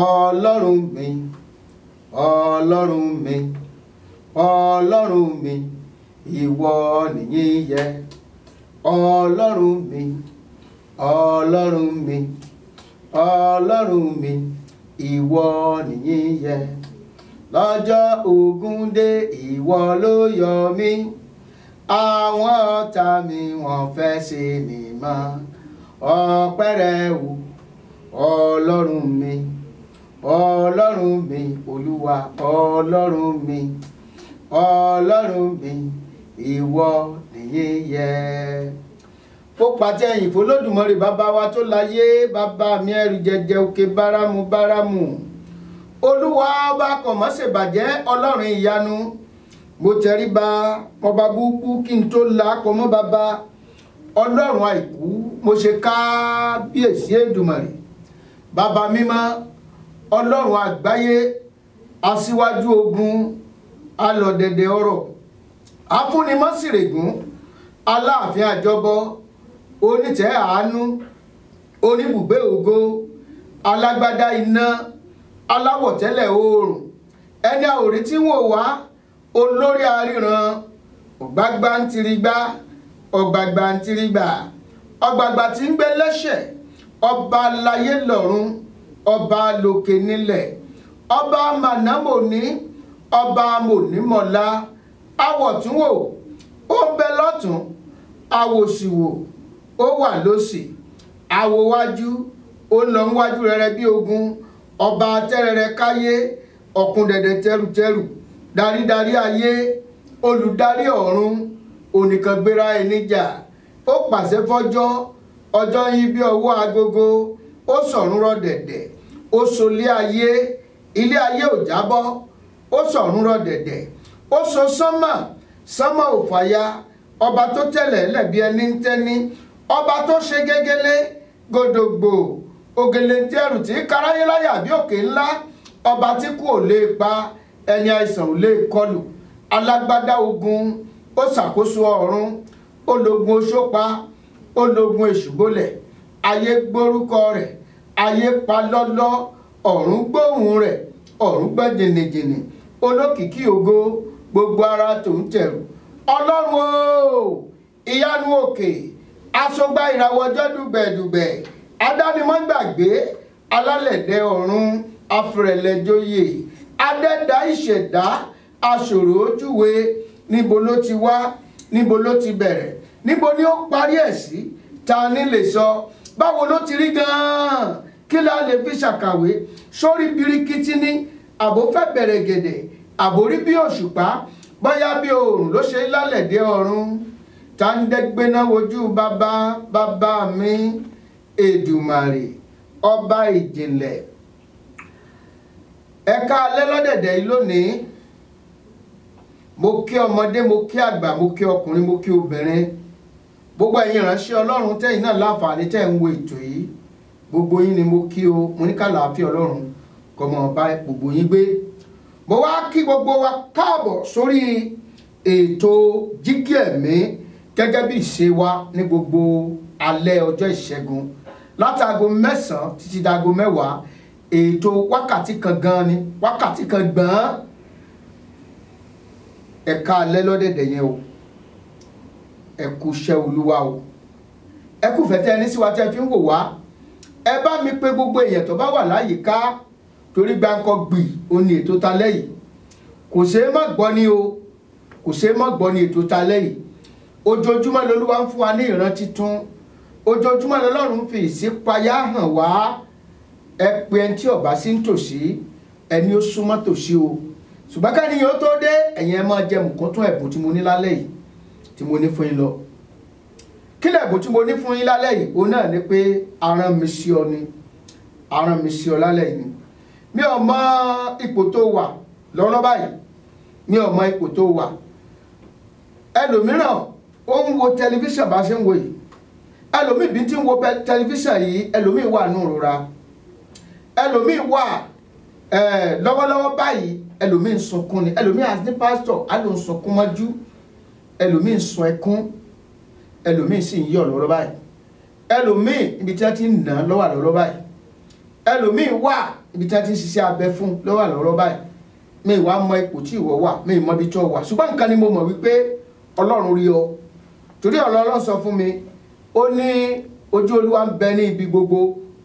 Ọlọ́run mi, Ọlọ́run mi, Ọlọ́run mi, ìwọ nìyìn yẹ. Ọlọ́run mi, Ọlọ́run mi, Ọlọ́run mi, ìwọ nìyìn yẹ. Lọ́jọ́ ogun dé ìwọ ló yọ mí. Àwọn ọ̀tá mi wọ́n fẹ́ ṣe mí mọ́. Ọpẹ́ rẹ o, Ọlọ́run mi, Ọlọ́run mi, Olúwa Ọlọ́run mi, Ọlọ́run mi, ìwọ nìyìn yẹ. Ó pàtẹ ẹ̀yìn f'Olódùmarè bàbá wa tó láyé, bàbá mi ẹrù jẹjẹ òkè bárámù bárámù. Olúwa ọba kò má ṣe bàjẹ́, Ọlọ́run ìyanu. Mo tẹríba ọba búkú kí n tó la kọ mọ́ bàbá. Ọlọ́run àìkú, mo ṣe kábíyèsí Èdùmàrè. Bàbá mímọ́, Ọlọ́run àgbáyé, aṣíwájú ogun, alọ̀dẹ̀dẹ̀ ọ̀rọ̀, afúnimọ́sìrègún, aláàfin àjọbọ, onítẹ̀ àánú, oníbùgbé ògo, alágbádá iná, aláwọ̀tẹ́lẹ̀ oòrùn, ẹni àwòrí tí wọ́n wá, olórí aríran, ọ̀gbàgbà ń tirigbá, ọ̀gbàgbà ń tirigbà, ọ̀gbàgbà tí ń gbé lẹ́sẹ̀, ọba láyé lọ́run, ọba lókè nílẹ̀, ọba mànámòní, ọba mònímọ̀lá, awọ̀túnwò, ó ń bẹ lọ́tún, awòsìwò, ó wà lósì, awòwájú, ó lọ níwájú rẹ̀rẹ̀ bí ogun, ọba tẹ́rẹrẹ káyé, ọ̀kúndẹ̀dẹ̀ tẹ́rùtẹ́rù, darídarí ayé, olùdarí ọ̀run, onìkan gbéra ẹni jà, ó pàṣẹ fọ́jọ́, ọjọ́ yín bí ọwọ́ agogo, ó sọ̀run rọ̀ dẹ̀dẹ̀, ó solé ayé, ilé ayé ò jábọ́, ó sọ̀run rọ̀ dẹ̀dẹ̀, ó so sánmà, sánmà ò fàya, ọba tó tẹ̀lẹ̀ lẹ̀bi ẹni ń tẹ́ni, ọba tó ṣe gégélé, gòdògbò, ògèlè tí ẹrù tí karáyé láyà bí òkè ńlá, ọba tí kú ò lè pa, ẹni àìsàn ò lè kọlù, alágbádá ogun, ó ṣàkóso ọ̀run, ológun oṣópa, ológun èṣùgbólẹ̀, ayé gbórúkọ rẹ̀, ayé pa lọ́lọ́, ọ̀run gbóhùn rẹ̀, ọ̀run gbọ́ jìnnìjìnnì, olókìkí ògo, gbogbo ara tó ń tẹ̀rù. Ọlọ́run o, ìyanu òkè, aṣọgbà ìràwọ̀ ọjọ́ dùgbẹ̀dùgbẹ̀, adánimọ̀gbàgbé, alálẹ̀dẹ̀ ọ̀run, afẹ̀rẹ̀lẹ̀jọyè, adẹ́dá ìṣẹ̀dá, aṣòro ojúwe, níbo ló ti wá, níbo ló ti bẹ̀rẹ̀, níbo ni ó parí ẹ̀ sí, ta ni lè sọ, báwo ló ti rí gan-an, kí la lè fi ṣàkàwé, sórí birikiti ní, àbò fẹ́ bẹ̀rẹ̀ gẹ̀dẹ̀, àbórí bí òṣùpá, bóyá bí oòrùn ló ṣe lálẹ̀dẹ̀ ọ̀run, ta ń dẹ́gbẹ́ná wojú bàbá bàbá mi Èdùmàrè, ọba ìjìnlẹ̀. Ẹ káalẹ́ lọ́dẹ̀dẹ̀ yìí lónìí, mo kí ọmọdé, mo kí àgbà, mo kí ọkùnrin, mo kí obìnrin, gbogbo ẹ̀yin ìránṣẹ́ Ọlọ́run tẹ́yin náà láǹfààní tẹ́ ń wo ètò yìí, gbogbo yín ni mo kí o, mo ní kàlàáfíà Ọlọ́run kó máa bá gbogbo yín gbé. Mo wá kí gbogbo wa káàbọ̀ sórí ètò Jígí Ẹ̀mí gẹ́gẹ́ bí ìṣe wa ní gbogbo alẹ́ ọjọ́ ìṣẹ́gun látago 9 títí dago 10, ètò wákàtí kan gan ni, wákàtí kan gbọ́n. Ẹ káalẹ́ lọ́dẹ̀dẹ̀ yẹn o, ẹ kú iṣẹ́ Olúwa o, ẹ kú fẹ́ tẹ́ ẹni sí wa tẹ́ fi ń wò wá, ẹ bá mi pé gbogbo èèyàn tó bá wà láyìíká, torí Gbáǹkọ́gbì ó ní ètò talẹ́ yìí, kò ṣeé má gbọ́ ni o, kò ṣeé má gbọ́ ni ètò talẹ́ yìí. Ojoojúmọ́ l'Olúwa ń fún wa ní ìran titun, ojoojúmọ́ l'Ọlọ́run fi ìṣípayá hàn wá. Ẹ pé ẹni tí ó bá sí nítòsí, ẹni ó súnmọ́ tòsí o, ṣùgbọ́n kẹ́ni yóò tó dé, ẹ̀yin ẹ máa jẹ mùkúntún ẹ̀bùn tí mo ní lálẹ́ yìí, tí mo ní fún yín lọ. Kí lẹ̀bùn tí mo ní fún yín lálẹ́ yìí? Òun náà ni pé arán mi sí ọ ni, arán mi sí ọ lálẹ́ yìí ni. Mi ò mọ ipò tó wà lọ́rọ̀ báyìí, mi ò mọ ipò tó wà. Ẹlòmíràn ó ń wo tẹlifíṣàn bá ṣe ń wo yìí, ẹlòmíì bí tí ń wo tẹlifíṣàn yìí, ẹlòmíì wà nù rora, ẹlòmíì wà lọ́wọ́lọ́wọ́ báyìí, ẹlòmíì ń sunkún ni, ẹlòmíì àti ní pásítọ̀ á ló ń sunkún mọ́jú, ẹlòmíì ń sun ẹkún, ẹlòmíì sì ń yọ̀ lọ́rọ̀ báyìí, ẹlòmíì ibi tí wọ́n ti ń nà lọ́wọ́ lọ́rọ̀ báyìí, ẹlòmíì wà ibi tí wọ́n ti ń ṣiṣẹ́ abẹ fún ló wà lọ́rọ̀ báyìí mi ìwà mọ ipò tí ìwọ wà mi ìmọ̀ ibi tó wà ṣùgbọ́n nǹkan ni mo mọ̀ wípé Ọlọ́run rí ọ torí Ọlọ́run sọ fún mi ó ní ojú Olúwa ń bẹ ní ibi gbogbo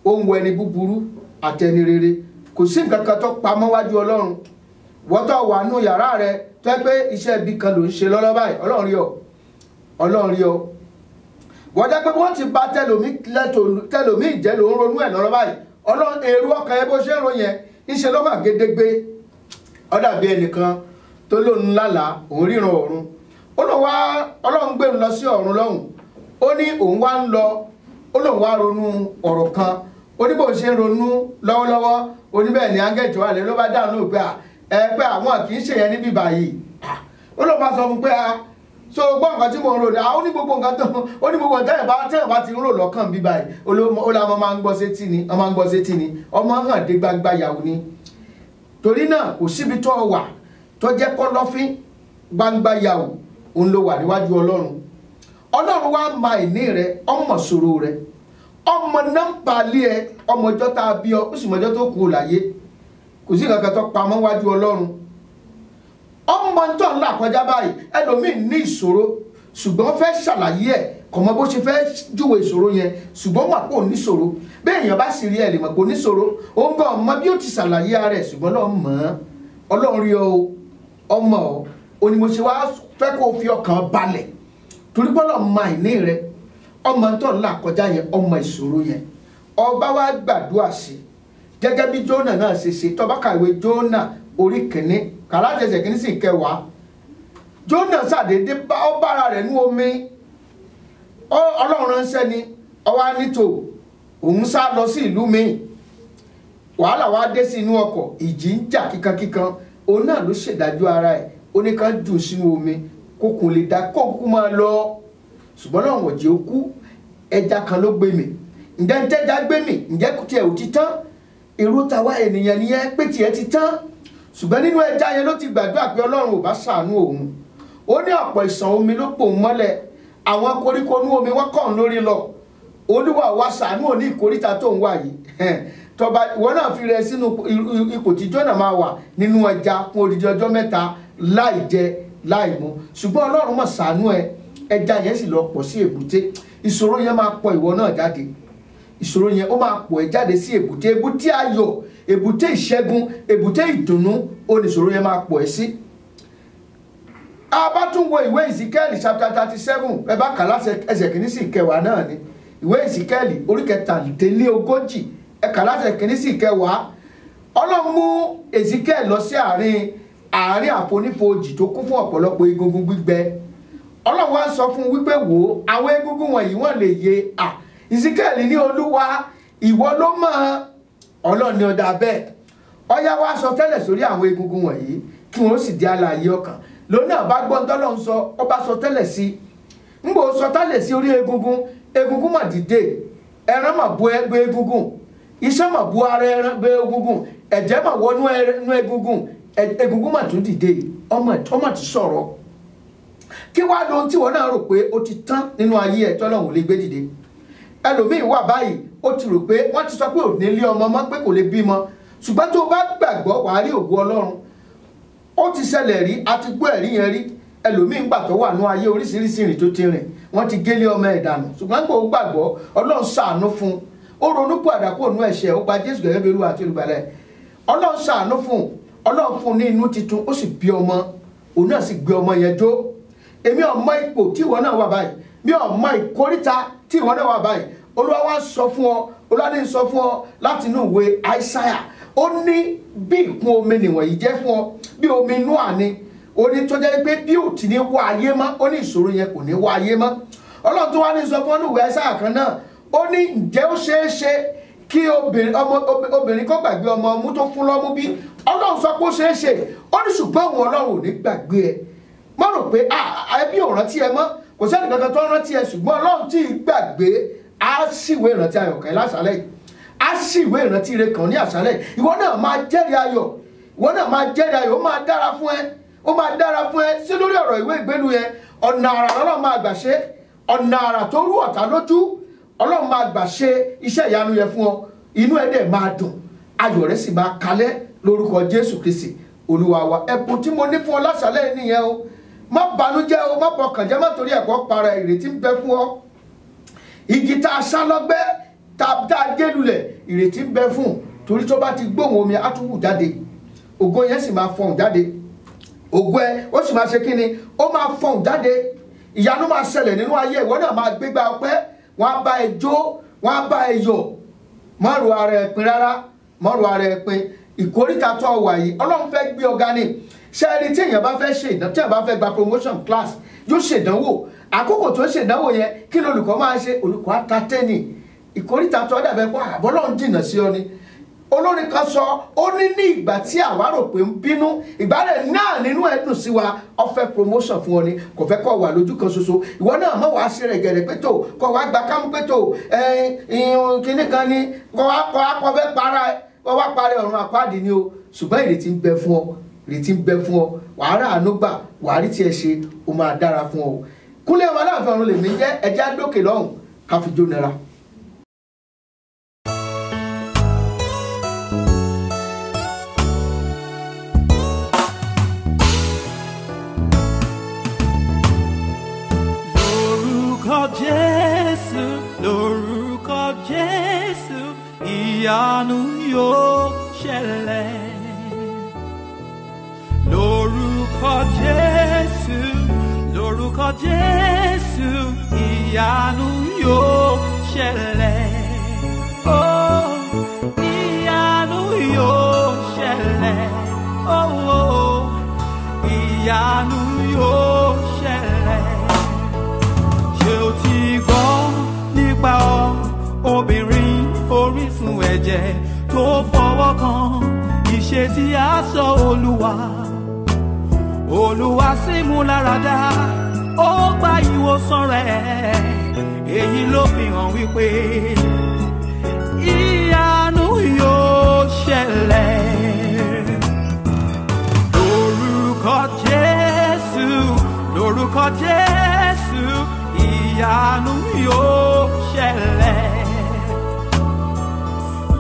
ó ń wo ẹni búburú àtẹni rere kò sí nǹkan kan tó pamọ́ wájú Ọlọ́run wọ́tọ̀ wà nù yàrá rẹ tó yẹ pé iṣẹ́ ibi kan ló ń ṣe lọ́lọ́ báyìí Ọlọ́run rí ọ Ọlọ́run rí ọ wọ́n jẹ́ pé wọ́n ti bá tẹlòmí ìjẹ́ ló ń ronú ẹ̀ lọ́lọ́ báyìí Ọlọ́run èrò ọkàn ẹ bó ṣe ń ro yẹn ìṣe ló wà gédégbé ó dàbí ẹnìkan tó lóun lálàá òun ríran ọ̀run ó lọ wá Ọlọ́run gbé òun lọ sí ọ̀run lọ́hùn ó ní òun wá ń lọ ó lóun wá ronú ọ̀rọ̀ kan ó ní bó ṣe ń ronú lọ́wọ́lọ́wọ́ oníbẹ̀ ní áńgẹ́lì tó wà lé ló bá dáhùn lóò pé àwọn kì í ṣe yẹn níbí báyìí ó ló bá sọ fún pé so gbọ́ nǹkan tí mo ń rò ní ó ní gbogbo nǹkan tó ó ní gbogbo tẹ́yẹ̀ bá ti ń rò lọ́kàn bí báyìí ó láwọn máa ń gbọ́ sétí ni ọmọ hàn dé gbangba yàwó ni torí náà kò síbi tó wà tó jẹ́ kọ́lọ́fín gbangba yàwó òun ló wà níwájú Ọlọ́run wá ma ìní rẹ ọmọ ṣòro rẹ ọmọ nọ́mbà lé ẹ ọmọ ọjọ́ tá a bí ọ ó sì mọjọ́ tó kú láyé kò sí kankan tó pamọ́ wájú Ọlọ́run ọmọ tó ń là kọjá báyìí ẹlòmíì ní ìṣòro ṣùgbọ́n fẹ́ ṣàlàyé ẹ̀ kò mọ bó ṣe fẹ́ júwe ìṣòro yẹn ṣùgbọ́n mọ̀ pé ò ní ṣòro bí èèyàn bá sì rí ẹ̀ lè mọ̀ pé ò ní ṣòro ó ń gbọ́ ọmọ bí ó ti ṣàlàyé ara ẹ̀ ṣùgbọ́n náà mọ̀ ọ́ Ọlọ́run rí ọ ọmọ ọ ni mo ṣe wá fẹ́ kó o fi ọkàn balẹ̀ torí bọ́lọ̀ ma ìní rẹ ọmọ tó ń là kọjá yẹn ọmọ ìṣòro yẹn ọba wa gbàdúrà sí gẹ́gẹ́ bí Jónà náà ṣe tó bá kàwé Jónà orí kìíní kàlátẹsẹ̀ kìíní sì kẹwàá Jónà ṣàdédé ó bára rẹ̀ ní omi Ọlọ́run ránṣẹ́ ni ọwá nítò òun sá lọ sí ìlú mi wàhálà wá dé sí inú ọkọ̀ ìjì ń jà kíkankíkan òun náà ló ṣèdájọ́ ara ẹ̀ ó ní ká jù sínú omi kókun lè dá kókun máa lọ ṣùgbọ́n náà wọ̀n jẹ́ ó kú ẹja kan ló gbé mi ǹjẹ́ ń tẹ́já gbé mi ǹjẹ́ tiẹ̀ ò ti tán èrò tàwa ènìyàn nìyẹn pé tiẹ̀ ti tán ṣùgbọ́n nínú ẹja yẹn ló ti gbàdúrà pé Ọlọ́run ò bá ṣàánú òun ó ní ọ̀pọ̀ ìṣàn omi ló pò ń mọ́lẹ̀ àwọn koríko inú omi wọ́n kàn lórí lọ Olúwa wa ṣàánú òní ìkóríta tó ń wà yìí tọba ìwọ náà fi rẹ sínú ipò tí Jónà máa wà nínú ẹja fún odidi ọjọ́ mẹ́ta láì jẹ láì mu ṣùgbọ́n Ọlọ́run mọ̀ ṣàánú ẹja yẹn sì lọ pọ̀ sí èbúté ìṣòro yẹn máa pọ̀ ìwọ náà jáde ìṣòro yẹn ó máa pọ̀ ẹ́ jáde sí èbúté ayọ̀ èbúté ìṣẹ́gun èbúté ìdùnnú ó ní ìṣòro yẹn máa pọ̀ ẹ́ sí. a bá tún wo ìwé Èsíkẹ́ẹ̀lì chapter 37 ẹ bá kà láti ẹsẹ̀ kìíní sí ìkẹwàá náà ni ìwé Èsíkẹ́ẹ̀lì orí 43 ẹ kà láti ẹsẹ̀ kìíní sí ìkẹwàá Ọlọ́run mú Èsíkẹ́ẹ̀lì lọ sí àárín àfonífojì tó kún fún ọ̀pọ̀lọpọ̀ egungun gbígbẹ Ọlọ́run wá sọ fún wípé wò ó àwọn egungun wọ̀nyí wọ́n lè yè Èsíkẹ́ẹ̀lì ní Olúwa ìwọ ló mọ̀ Ọlọ́run ní ọ̀dà bẹ́ẹ̀ ọ̀yá wá sọ tẹ́lẹ̀ sórí àwọn egungun wọ̀nyí kí wọ́n sì di alààyè ọkàn lónìí àbá gbọ́n tọ́lọ́run sọ ọba sọ tẹ́lẹ̀ sí ń bò sọ tẹ́lẹ̀ sí orí egungun mà dìde ẹran mà bu egungun iṣẹ́ mà bu ara ẹran bẹ egungun ẹ̀jẹ̀ mà wọnú egungun mà tún dìde ọmọ ti sọ̀rọ̀ kí wá lóhun tí wọ́n náà rò pé ó ti tán nínú ayé ẹ̀ tọ́lọ́run lè gbé dìde ẹlòmíì wà báyìí ó ti rò pé wọ́n ti sọ pé ò ní lé ọmọ mọ́ pé kò lè bímọ ṣùgbọ́n tó bá gbàgbọ́ wàá rí ògo Ọlọ́run ó ti ṣẹlẹ̀ rí àti gbọ́ ẹ̀rí yẹn rí ẹlòmíì ń gbà tó wà ní ayé oríṣiríṣi ìrìn tó ti rìn wọ́n ti gélé ọmọ ẹ̀ dànù ṣùgbọ́n gbọ́ gbàgbọ́ Ọlọ́run ṣàánú fún ó ronú pàdà kó nú ẹ̀ṣẹ̀ ó gba Jésù gẹ́gẹ́ bí Olúwa àti olùgbàlà Ọlọ́run ṣàánú fún Ọlọ́run fún ní inú titun ó sì bí ọmọ òun náà sì gbé ọmọ yẹn jó èmi ọmọ ipò tí ìwọ náà wà báyìí mi ọmọ ìkóríta tí ìwọ náà wà báyìí Olúwa wá sọ fún ọ Olúwa ní sọ fún ọ láti inú ìwé Àìsáyà ó ní bí ìkún omi nìwọ̀nyí jẹ́ fún ọ bí omi inú àní ó ní tó jẹ́ pé bí ò ti ní wá ayé mọ́ ó ní ìṣòro yẹn kò ní wá ayé mọ́ Ọlọ́run tó wá ní sọ fún ọ ní ìwé Àìsáyà kan náà ó ní ǹjẹ́ ó ṣeé ṣe kí obìnrin kó gbàgbé ọmọ ọmú tó fún lọ́mú bí Ọlọ́run sọ pé ó ṣeé ṣe ó ní ṣùgbọ́n òun Ọlọ́run ò ní gbàgbé ẹ má rò pé ẹbí ò rántí ẹ mọ́ kò sẹ́ni kankan tó rántí ẹ ṣùgbọ́n Ọlọ́run tí ì gbàgbé á síwé ìrántí ayọ̀kẹ́ láṣálẹ̀ yìí á síwé ìrántí ire kan ní àṣálẹ̀ ìwọ náà máa jẹ́rìí ayọ̀ ó máa dára fún ẹ sí lórí ọ̀rọ̀ ìwé ìgbélu yẹn ọ̀nà àrà Ọlọ́run máa gbà ṣe ọ̀nà àrà tó rú ọ̀tá lójú Ọlọ́run máa gbà ṣe iṣẹ́ ìyanu yẹn fún ọ inú ẹ̀ dẹ̀ máa dùn ayọ̀ rẹ̀ sì máa kalẹ̀ lórúkọ Jésù Kristi Olúwa wa. Ẹ̀bùn tí mo ní fún ọ láṣálẹ́ nìyẹn o. Má banújẹ́ o, má bọkàn jẹ́, má torí ẹ̀kọ́ para, ìrètí ń bẹ fún ọ. Igi tá a sá lọ́gbẹ́ tá a gé lulẹ̀, ìrètí ń bẹ fún, torí tó bá ti gbóhùn omi á tún hù jáde, ògo yẹn sì máa fọhùn jáde, ògo ẹ ó sì máa ṣe kí ni, ó máa fọhùn jáde. Ìyanu máa ṣẹlẹ̀ nínú ayé, ìwọ náà máa gbégbá ọpẹ́, wọ́n á bá ẹ jó, wọ́n á bá ẹ yọ̀. Má ro ara ẹ pin rárá, má ro ara ẹ pin. Ìkórìtà tó wà yìí Ọlọ́run fẹ́ gbé ọ̀gá ni. Ṣé ẹni tí èèyàn bá fẹ́ ṣe ìdánwò, tí èèyàn bá fẹ́ gba promotion class, yóò ṣèdánwò. Àkókò tó ṣèdánwò yẹn kí ni olùkọ́ máa ṣe? Olùkọ́ á ta tẹ́nì. Ìkórìtà tó dàbẹ̀ pé àbọ́lọ́run jìnnà sí ọ ni. Olórin kan sọ, ó ní ìgbà tí àwa rò pé ń bínú, ìgbà rẹ̀ náà nínú ẹ̀dùn sí wa, ó fẹ́ promotion fún ọ ni, kò fẹ́ kó wà lójú kan ṣoṣo. Ìwọ náà mọ̀ wá sí rẹ̀ gẹ̀rẹ̀ pé tó, kó wá gba kámú pé tó, kíní kan ni, kó fẹ́ para ẹ, kó wá parí ọ̀run àpáàdì ni o. Ṣùgbọ́n ìrètí ń bẹ fún ọ, ìrètí ń bẹ fún ọ, wàá rà àánú gbà, wàá rí tiẹ̀ ṣe, ó máa dára fún ọ. Kúnlé ọmọ Aláàfin ọ̀run lèmi jẹ́, ẹjẹ́ àdókè lọ́hùn ká fi jó nira. Jésù, lórúkọ Jésù, ìyanu yóò ṣẹlẹ̀. Lórúkọ Jésù, lórúkọ Jésù, ìyanu yóò ṣẹlẹ̀. Oh, ìyanu yóò ṣẹlẹ̀. Oh, ìyanu yóò ṣẹlẹ̀. Ṣé o ti gbọ́ nípa obìnrin orísun ẹ̀jẹ̀ tó fọwọ́ kan ìṣesí aṣọ Olúwa? Olúwa sì mú láradá, ó gba ìwòsàn rẹ̀. Èyí ló fi hàn wípé ìyanu yóò ṣẹlẹ̀. Lórúkọ Jésù, lórúkọ Jésù, ìyanu yóò ṣẹlẹ̀.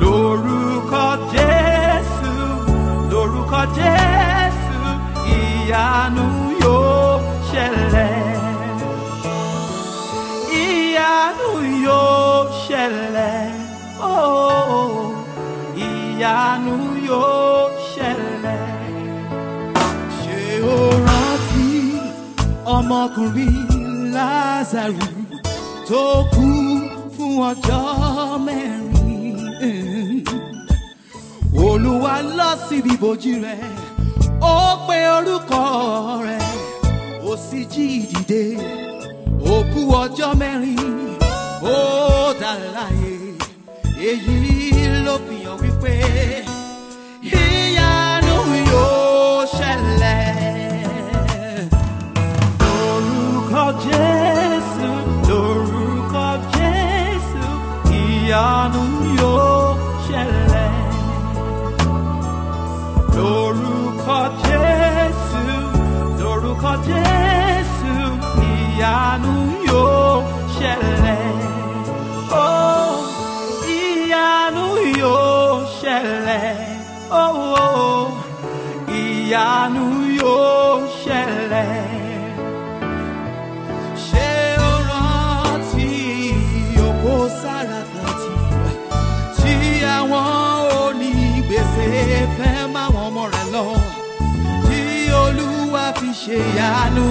Lórúkọ Jésù, lórúkọ Jésù, ìyanu yóò ṣẹlẹ̀. Ìyanu yóò ṣẹlẹ̀. Oh, ìyanu yóò ṣẹlẹ̀. Ṣé o rántí ọmọkùnrin Lázárù tó kú fún ọjọ́ mẹ́rin? Olúwa lọ síbi ibojì rẹ̀, ó pe orúkọ rẹ̀, ó sì jí dìde. Ó kú ọjọ́ mẹ́rin, ó dá láyé. Èyí ló fi hàn wípé ìyanu yóò ṣẹlẹ̀. Lórúkọ Jésù, lórúkọ Jésù, ìyanu yóò ṣẹlẹ̀. Lórúkọ Jésù, lórúkọ Jésù, ìyanu yóò ṣẹlẹ̀. Oh, ìyanu yóò ṣẹlẹ̀. Oh, ìyanu yóò ṣẹlẹ̀. Ṣé o rántí òpó Sáràfátì tí àwọn onígbèsè fẹ́ máwọn ọmọ rẹ̀ lọ, tí Olúwa fi ṣe ìyanu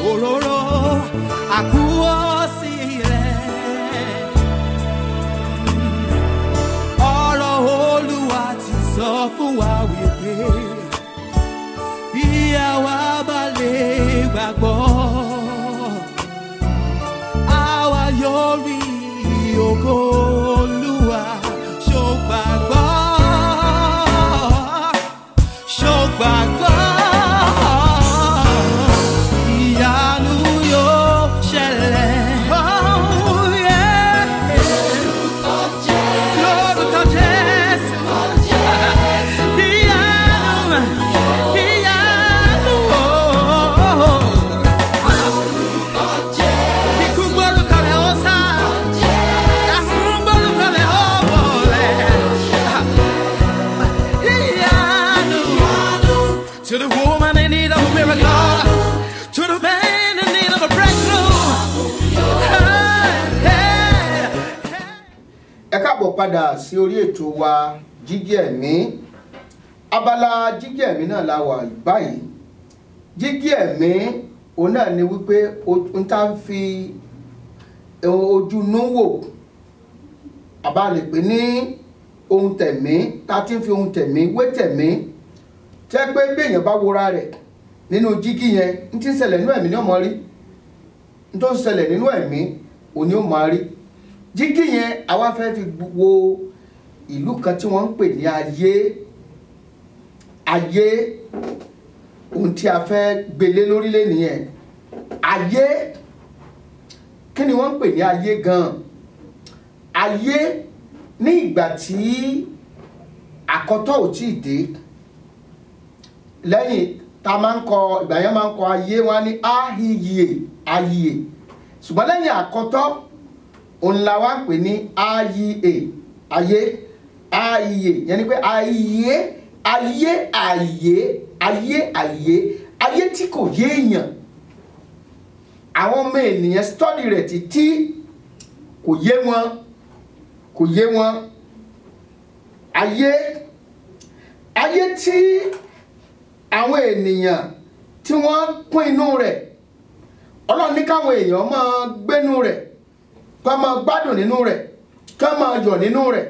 òróró àkúwọ́ sí rẹ̀? Ọ̀rọ̀ Olúwa ti sọ fún wa wípé bí àwa bá lè gbàgbọ́, àwa yóò rí ògo Olúwa. Ṣó gbàgbọ́? Ṣó gbàgbọ́? Ìyanu yóò ṣẹlẹ̀. Oh, yeah. Lórúkọ Jésù. Ìyanu, ìyanu, oh. Ikú gbórúkọ rẹ̀ ó sá. Àrùn To the woman in need of a miracle, to the man in need of a breakthrough. Hey, hey. Ẹ káàbọ̀ padà sí orí ètò wa Jígí Ẹ̀mí. Abala Jígí Ẹ̀mí náà la wà báyìí. Jígí Ẹ̀mí òun náà ni wípé n tá ń fi ojú inú wò. Àbá lè pè ní ohun tẹ̀mí, tá ti ń fi ohun tẹ̀mí wé tẹ̀mí. Tẹ́ pé bí èèyàn bá wora rẹ̀ nínú jígí yẹn, n tí ń ṣẹlẹ̀ nínú ẹ̀mí ni ó máa rí. N tó ń ṣẹlẹ̀ nínú ẹ̀mí òun ni ó máa rí. Jígí yẹn àwa fẹ́ fi wo ìlú kan tí wọ́n ń pè ní ayé ohun tí a fẹ́ gbélé lórílẹ̀ nìyẹn. Ayé, kí ni wọ́n ń pè ní ayé gan? Ayé ní ìgbà tí àkọ́tọ̀ ò tí ì dé, lẹ́yìn tá máa ń kọ ìgbà yẹn máa ń kọ ayé wá ní ayé, ṣùgbọ́n lẹ́yìn àkọ́tọ̀ òun la wá pè ní ayé yẹn ni pé ayé tí kò yé èèyàn. Àwọn ọmọ ènìyàn study rẹ̀ títí kò yé wọn. Ayé tí àwọn ènìyàn tí wọ́n kún inú rẹ̀, Ọlọ́run ní káwọn èèyàn máa gbénú rẹ̀, ká máa gbádùn nínú rẹ̀, ká máa yọ̀ nínú rẹ̀.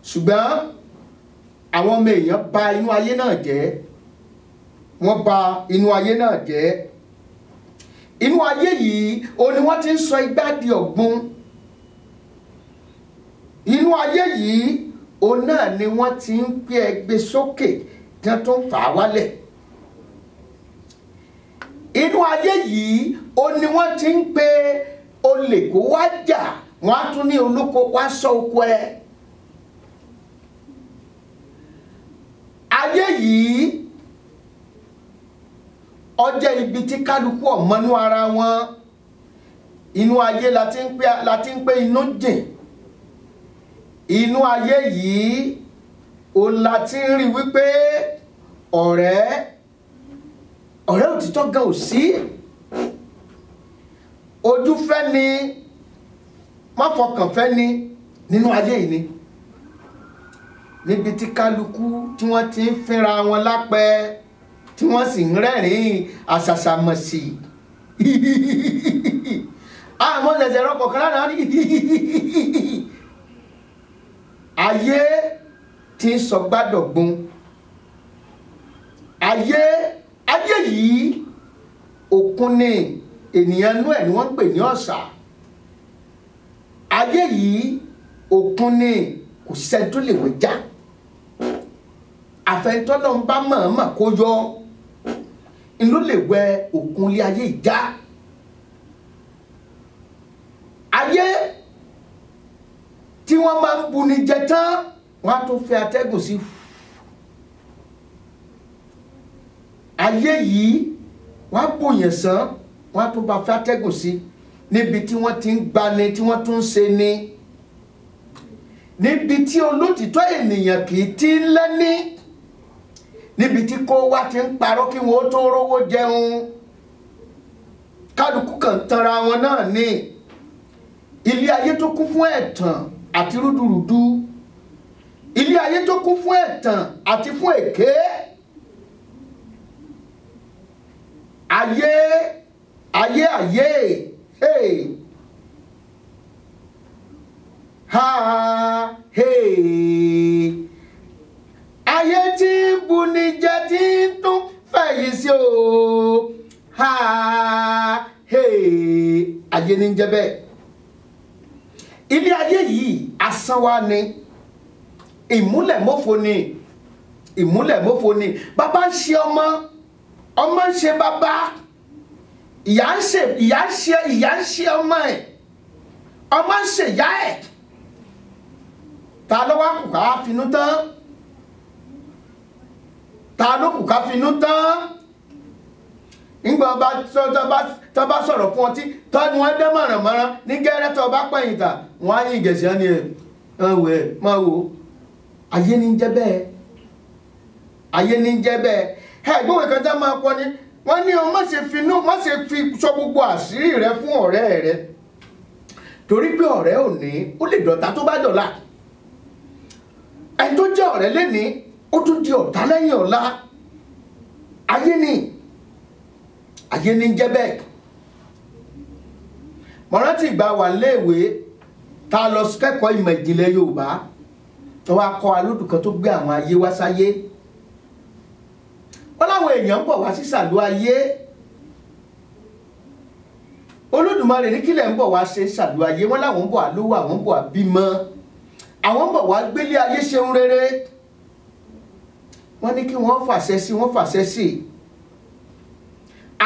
Ṣùgbọ́n àwọn ọmọ èèyàn bà inú ayé náà jẹ́. Wọ́n bà inú ayé náà jẹ́. Inú ayé yìí ó ní wọ́n ti ń sọ igbá di ọ̀gbun. Inú ayé yìí ó náà ni wọ́n ti ń gbé ẹgbẹ́ sókè tí wọ́n tún fà á wálẹ̀. Inú ayé yìí ó ní wọ́n ti ń pe olè kó wá jà, wọ́n á tún ní olóko wá sọ oko ẹ. Ayé yìí ó jẹ́ ibi tí kálukú ọ̀mọ́nú ara wọn. Inú ayé la ti ń pé inú jìn. Inú ayé yìí ó la ti ń rí wípé ọ̀rẹ́ òtítọ́ gan ò sí. Ojú fẹ́ ni, má fọkàn fẹ́ ni nínú ayé yìí ni. Níbi tí kálukú tí wọ́n ti ń fínra wọn lápẹ́, tí wọ́n sì ń rẹ́rìn-ín àṣàṣàmọ̀sì. Àwọn ṣẹ̀ṣẹ̀ rọ́pọ̀ kan lára ní. Ayé tí ń sọ gbádọ̀gbun. Ayé yìí òkun ni, ènìyàn inú ẹ̀ ni wọ́n ń pè ní ọ̀sà. Ayé yìí òkun ni, kò sẹ́ni tó lè wẹ̀ já. Àfẹ́ntọ́lọ́ ń bá mọ̀ọ́mọ̀ kó yọ inú lè wẹ òkun lé ayé ìjà. Ayé tí wọ́n máa ń buni jẹ tán, wọ́n á tún fẹ́ atẹ́gùn sí. Ayé yìí wọ́n á bòyàn sán, wọ́n á tún bá fẹ́ atẹ́gùn sí. Níbi tí wọ́n ti ń gbani, tí wọ́n tún ń ṣe ni. Níbi tí olótìtọ́ ènìyàn kì í ti ń lẹ́ni. Níbi tí kó wá ti ń parọ́ kí wọ́n tó rówó jẹun. Kálukú kan tanra wọn náà ní. Ilé ayé tó kún fún ẹ̀tàn àti rúdurùdu. Ilé ayé tó kún fún ẹ̀tàn àti fún èké. Hey. Ayé tí ń buni jẹ tí ń tún fẹ̀yìn sí o. Ayé ní jẹ́ bẹ́ẹ̀. Ilé ayé yìí asán wá ní. Ìmúlẹ̀mófo ni. Bàbá ń ṣe ọmọ ń ṣe bàbá. Ìyá ń ṣe ọmọ ẹ̀. Ọmọ ń ṣe ìyá ẹ̀. Ta ló wá kù ká finú tán? Nígbà tó bá sọ̀rọ̀ fún ọtí tó ní wọ́n dẹ́ mọ̀rànmọ́rán ní gẹ́rẹ́ tó bá pẹ̀yìn tà wọ́n á yí ìgẹ̀sì ẹni ẹ̀ máa wò. Ayé ní jẹ́ bẹ́ẹ̀. ẹ̀gbọ́n kan tá máa kọ́ ni wọ́n ní o má ṣe fi sọ gbogbo àṣírí rẹ fún ọ̀rẹ́ rẹ torí pé ọ̀rẹ́ òní ó lè dọ̀tá tó bá dọ̀la ẹni tó jẹ́ ọ̀rẹ́ lénìí ó tún di ọ̀tá lẹ́yìn ọ̀la ayé ni jẹ́ bẹ́ẹ̀. mo rántí ìgbà wà léèwé tá a lọ kẹ́kọ̀ọ́ ìmọ̀ ìjìnlẹ̀ Yorùbá tó wá kọ́ alódù kan tó gbé àwọn ayé wá sáyé wọ́n láwọn èèyàn ń bọ̀ wá sí sàlú ayé Olódùmarè ní kílẹ̀ ń bọ̀ wá ṣe sàlú ayé wọ́n láwọn ń bọ̀ àlówó àwọn ń bọ̀ àbímọ àwọn ń bọ̀ wá gbélé ayé ṣeun rere wọ́n ní kí wọ́n fàṣẹ sí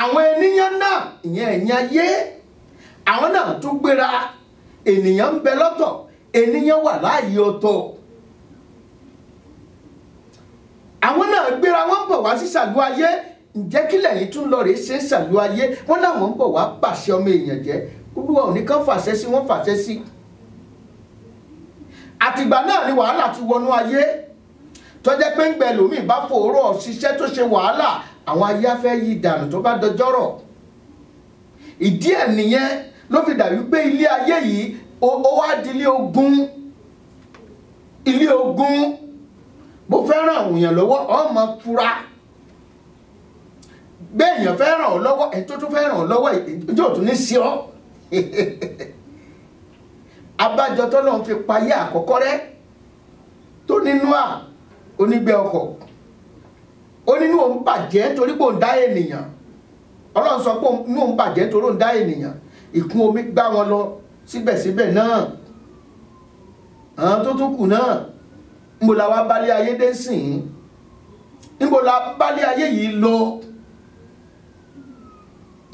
àwọn ènìyàn náà ìyẹn ẹ̀yìn ayé àwọn náà tún gbéra ènìyàn ń bẹ lọ́tọ̀ ènìyàn wà láàyè ọ̀tọ̀ àwọn náà gbéra wọ́n ń bọ̀ wá sí sàlú ayé ǹjẹ́ kí lẹ́yìn tún lọ rèé ṣe ń sàlú ayé wọ́n láwọn ń bọ̀ wá pàṣẹ ọmọ èèyàn jẹ́ Olúwa ò ní kàn fàṣẹ sí wọ́n fàṣẹ sí àtìgbà náà ni wàhálà ti wọnú ayé tó jẹ́ pé ń gbẹ lómi bá fòórọ̀ ṣiṣẹ́ tó ṣe wàhálà àwọn ayé afẹ́ yí dànù tó bá dọjọ́rọ̀ ìdí ẹ̀ nìyẹn ló fi dàbí pé ilé ayé yìí ó wá di ilé ogun bó fẹ́ràn òyìn lọ́wọ́ ọmọ fura gbẹ̀yàn fẹ́ràn ọ lọ́wọ́ ẹ̀ tó tún fẹ́ràn ọ lọ́wọ́ ìjọ tún ní sí ọ abájọ tọ́lọ́run fi payé àkọ́kọ́ rẹ́ tó nínú onígbẹ́ ọkọ̀ ó nínú òun bàjẹ́ torí pé òun dá ènìyàn Ọlọ́run sọ pé inú òun bàjẹ́ torí òun dá ènìyàn ìkún omi gbá wọn lọ síbẹ̀síbẹ̀ náà àwọn tó tún kù náà níbo la wá bálé ayé dé sìn níbo la bálé ayé yìí lọ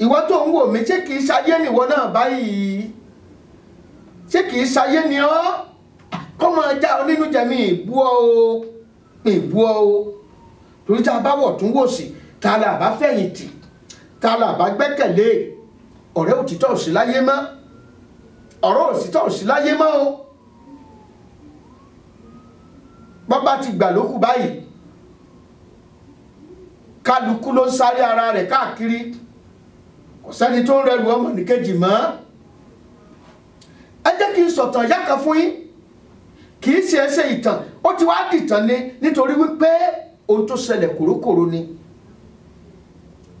ìwọ tó ń wò mí ṣé kìí ṣayé nìwọ náà báyìí ṣé kìí ṣayé ni ọ́ kọ́ máa já ọ nínú jẹ̀mí ìbú ọ o torí tá a bá wọ̀ tún wò sí tá a là bá fẹ̀yìntì tá a là bá gbẹ́kẹ̀lé ọ̀rẹ́ òtítọ́ ò sí láyé mọ́ ọ̀rọ̀ òtítọ́ ò sí láyé mọ́ o bọ́bá ti gbà lókù báyìí kálukú ló ń sáré ara rẹ̀ káàkiri kò sẹ́ni tó ń rẹrù ọmọ nìkejì mọ́ ẹ jẹ́ kí n sọ̀tàn ìyá kan fún yín kì í ṣe ẹsẹ̀ ìtàn ó ti wá dìtàn ni nítorí wípé ohun tó ṣẹlẹ̀ kòrókòró ni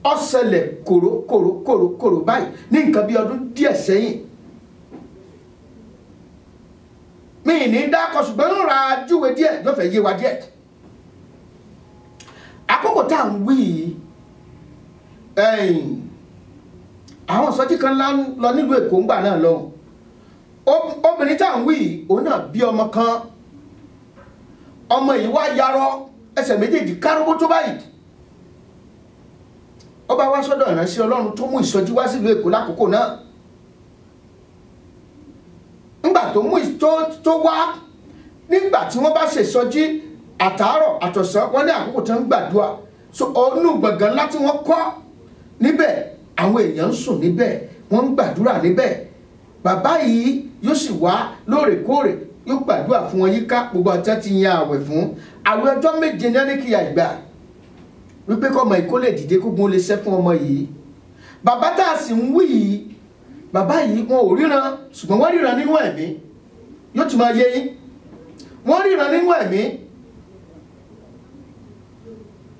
ó ṣẹlẹ̀ kòrókòró báyìí ní nǹkan bí ọdún díẹ̀ sẹ́yìn mi ní dákọ̀ ṣùgbọ́n ń ra júwe díẹ̀ yóò fẹ́ yé wa díẹ̀ àkókò tá à ń wí àwọn ìsọjí kan lọ nílùú Èkó ńgbà náà lọ obìnrin tá à ń wí òun náà bí ọmọ kan ọmọ yìí wá yarọ ẹsẹ̀ méjèèjì kárọ́bó tó báyìí ó bá wá sọ́dọ̀ ìránṣẹ́ Ọlọ́run tó mú ìsọjí wá sílùú Èkó lákòókò náà nígbà tó mú tó wá nígbà tí wọ́n bá ṣe ìsọjí àtàárọ̀ àtọ̀sán wọ́n ní àkókò tó ń gbàdúrà so ọ̀nù gbọ̀ngàn láti wọ́n kọ́ níbẹ̀ àwọn èèyàn ń sùn níbẹ̀ wọ́n ń gbàdúrà níbẹ̀ bàbá yìí yóò sì wá lóòrèkóòrè yóò gbàdúrà fún wọn yíká gbogbo àti ti yan àwẹ̀ fún àwẹ̀ ọjọ́ méje ní ẹni kìyà ìgbà wípé kọ́ ọmọ ìkó lè dìde kógun lè ṣẹ́ fún ọmọ yìí bàbá tá a sì ń wí yìí bàbá yìí wọn ò ríran ṣùgbọ́n wọ́n ríran nínú ẹ̀mí yóò tún máa yé yín wọ́n ríran nínú ẹ̀mí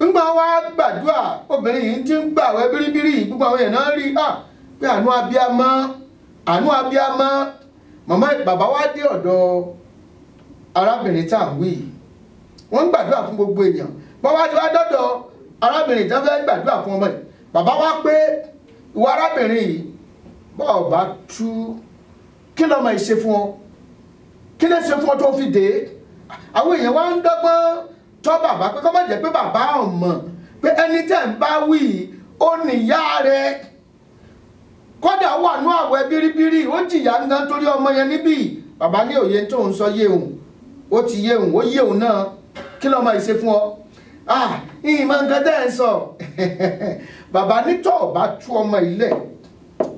ńgbà wá gbàdúrà obìnrin yìí ti ń gbàwẹ̀ bíríbírí gbogbo àwọn èèyàn náà rí pé àánú abíamọ màmá bàbá wá dé ọ̀dọ̀ arábìnrin tá à ń wí yìí wọ́n ń gbàdúrà fún gbogbo èèyàn bàbá wá dọ́dọ̀ arábìnrin tó fẹ́ gbàdúrà fún ọmọ yìí bàbá wá pé ìwọ arábìnrin yìí bọ́ọ̀ bá tú kí lọ́mọ yìí ṣe fún ọ kí lè ṣe fún ọ tó fi dé àwọn èèyàn wá ń dọ́gbọ́n tọ́ bàbá pé kọ́ má jẹ́ pé bàbá ọmọ pé ẹni tẹ́ ń bá wí ó níyá rẹ̀ kódà wà ní àwẹ̀ bíríbírí ó jìyà ń gan torí ọmọ yẹn níbí bàbá ní òye tó ń sọ yé òun ó ti yé òun ó yé òun náà kí lọ́mọ yìí ṣe fún ọ ìmọ̀ nǹkan tẹ́ ẹ̀ ń sọ bàbá nítọ́ ọ̀bá tú ọmọ ilẹ̀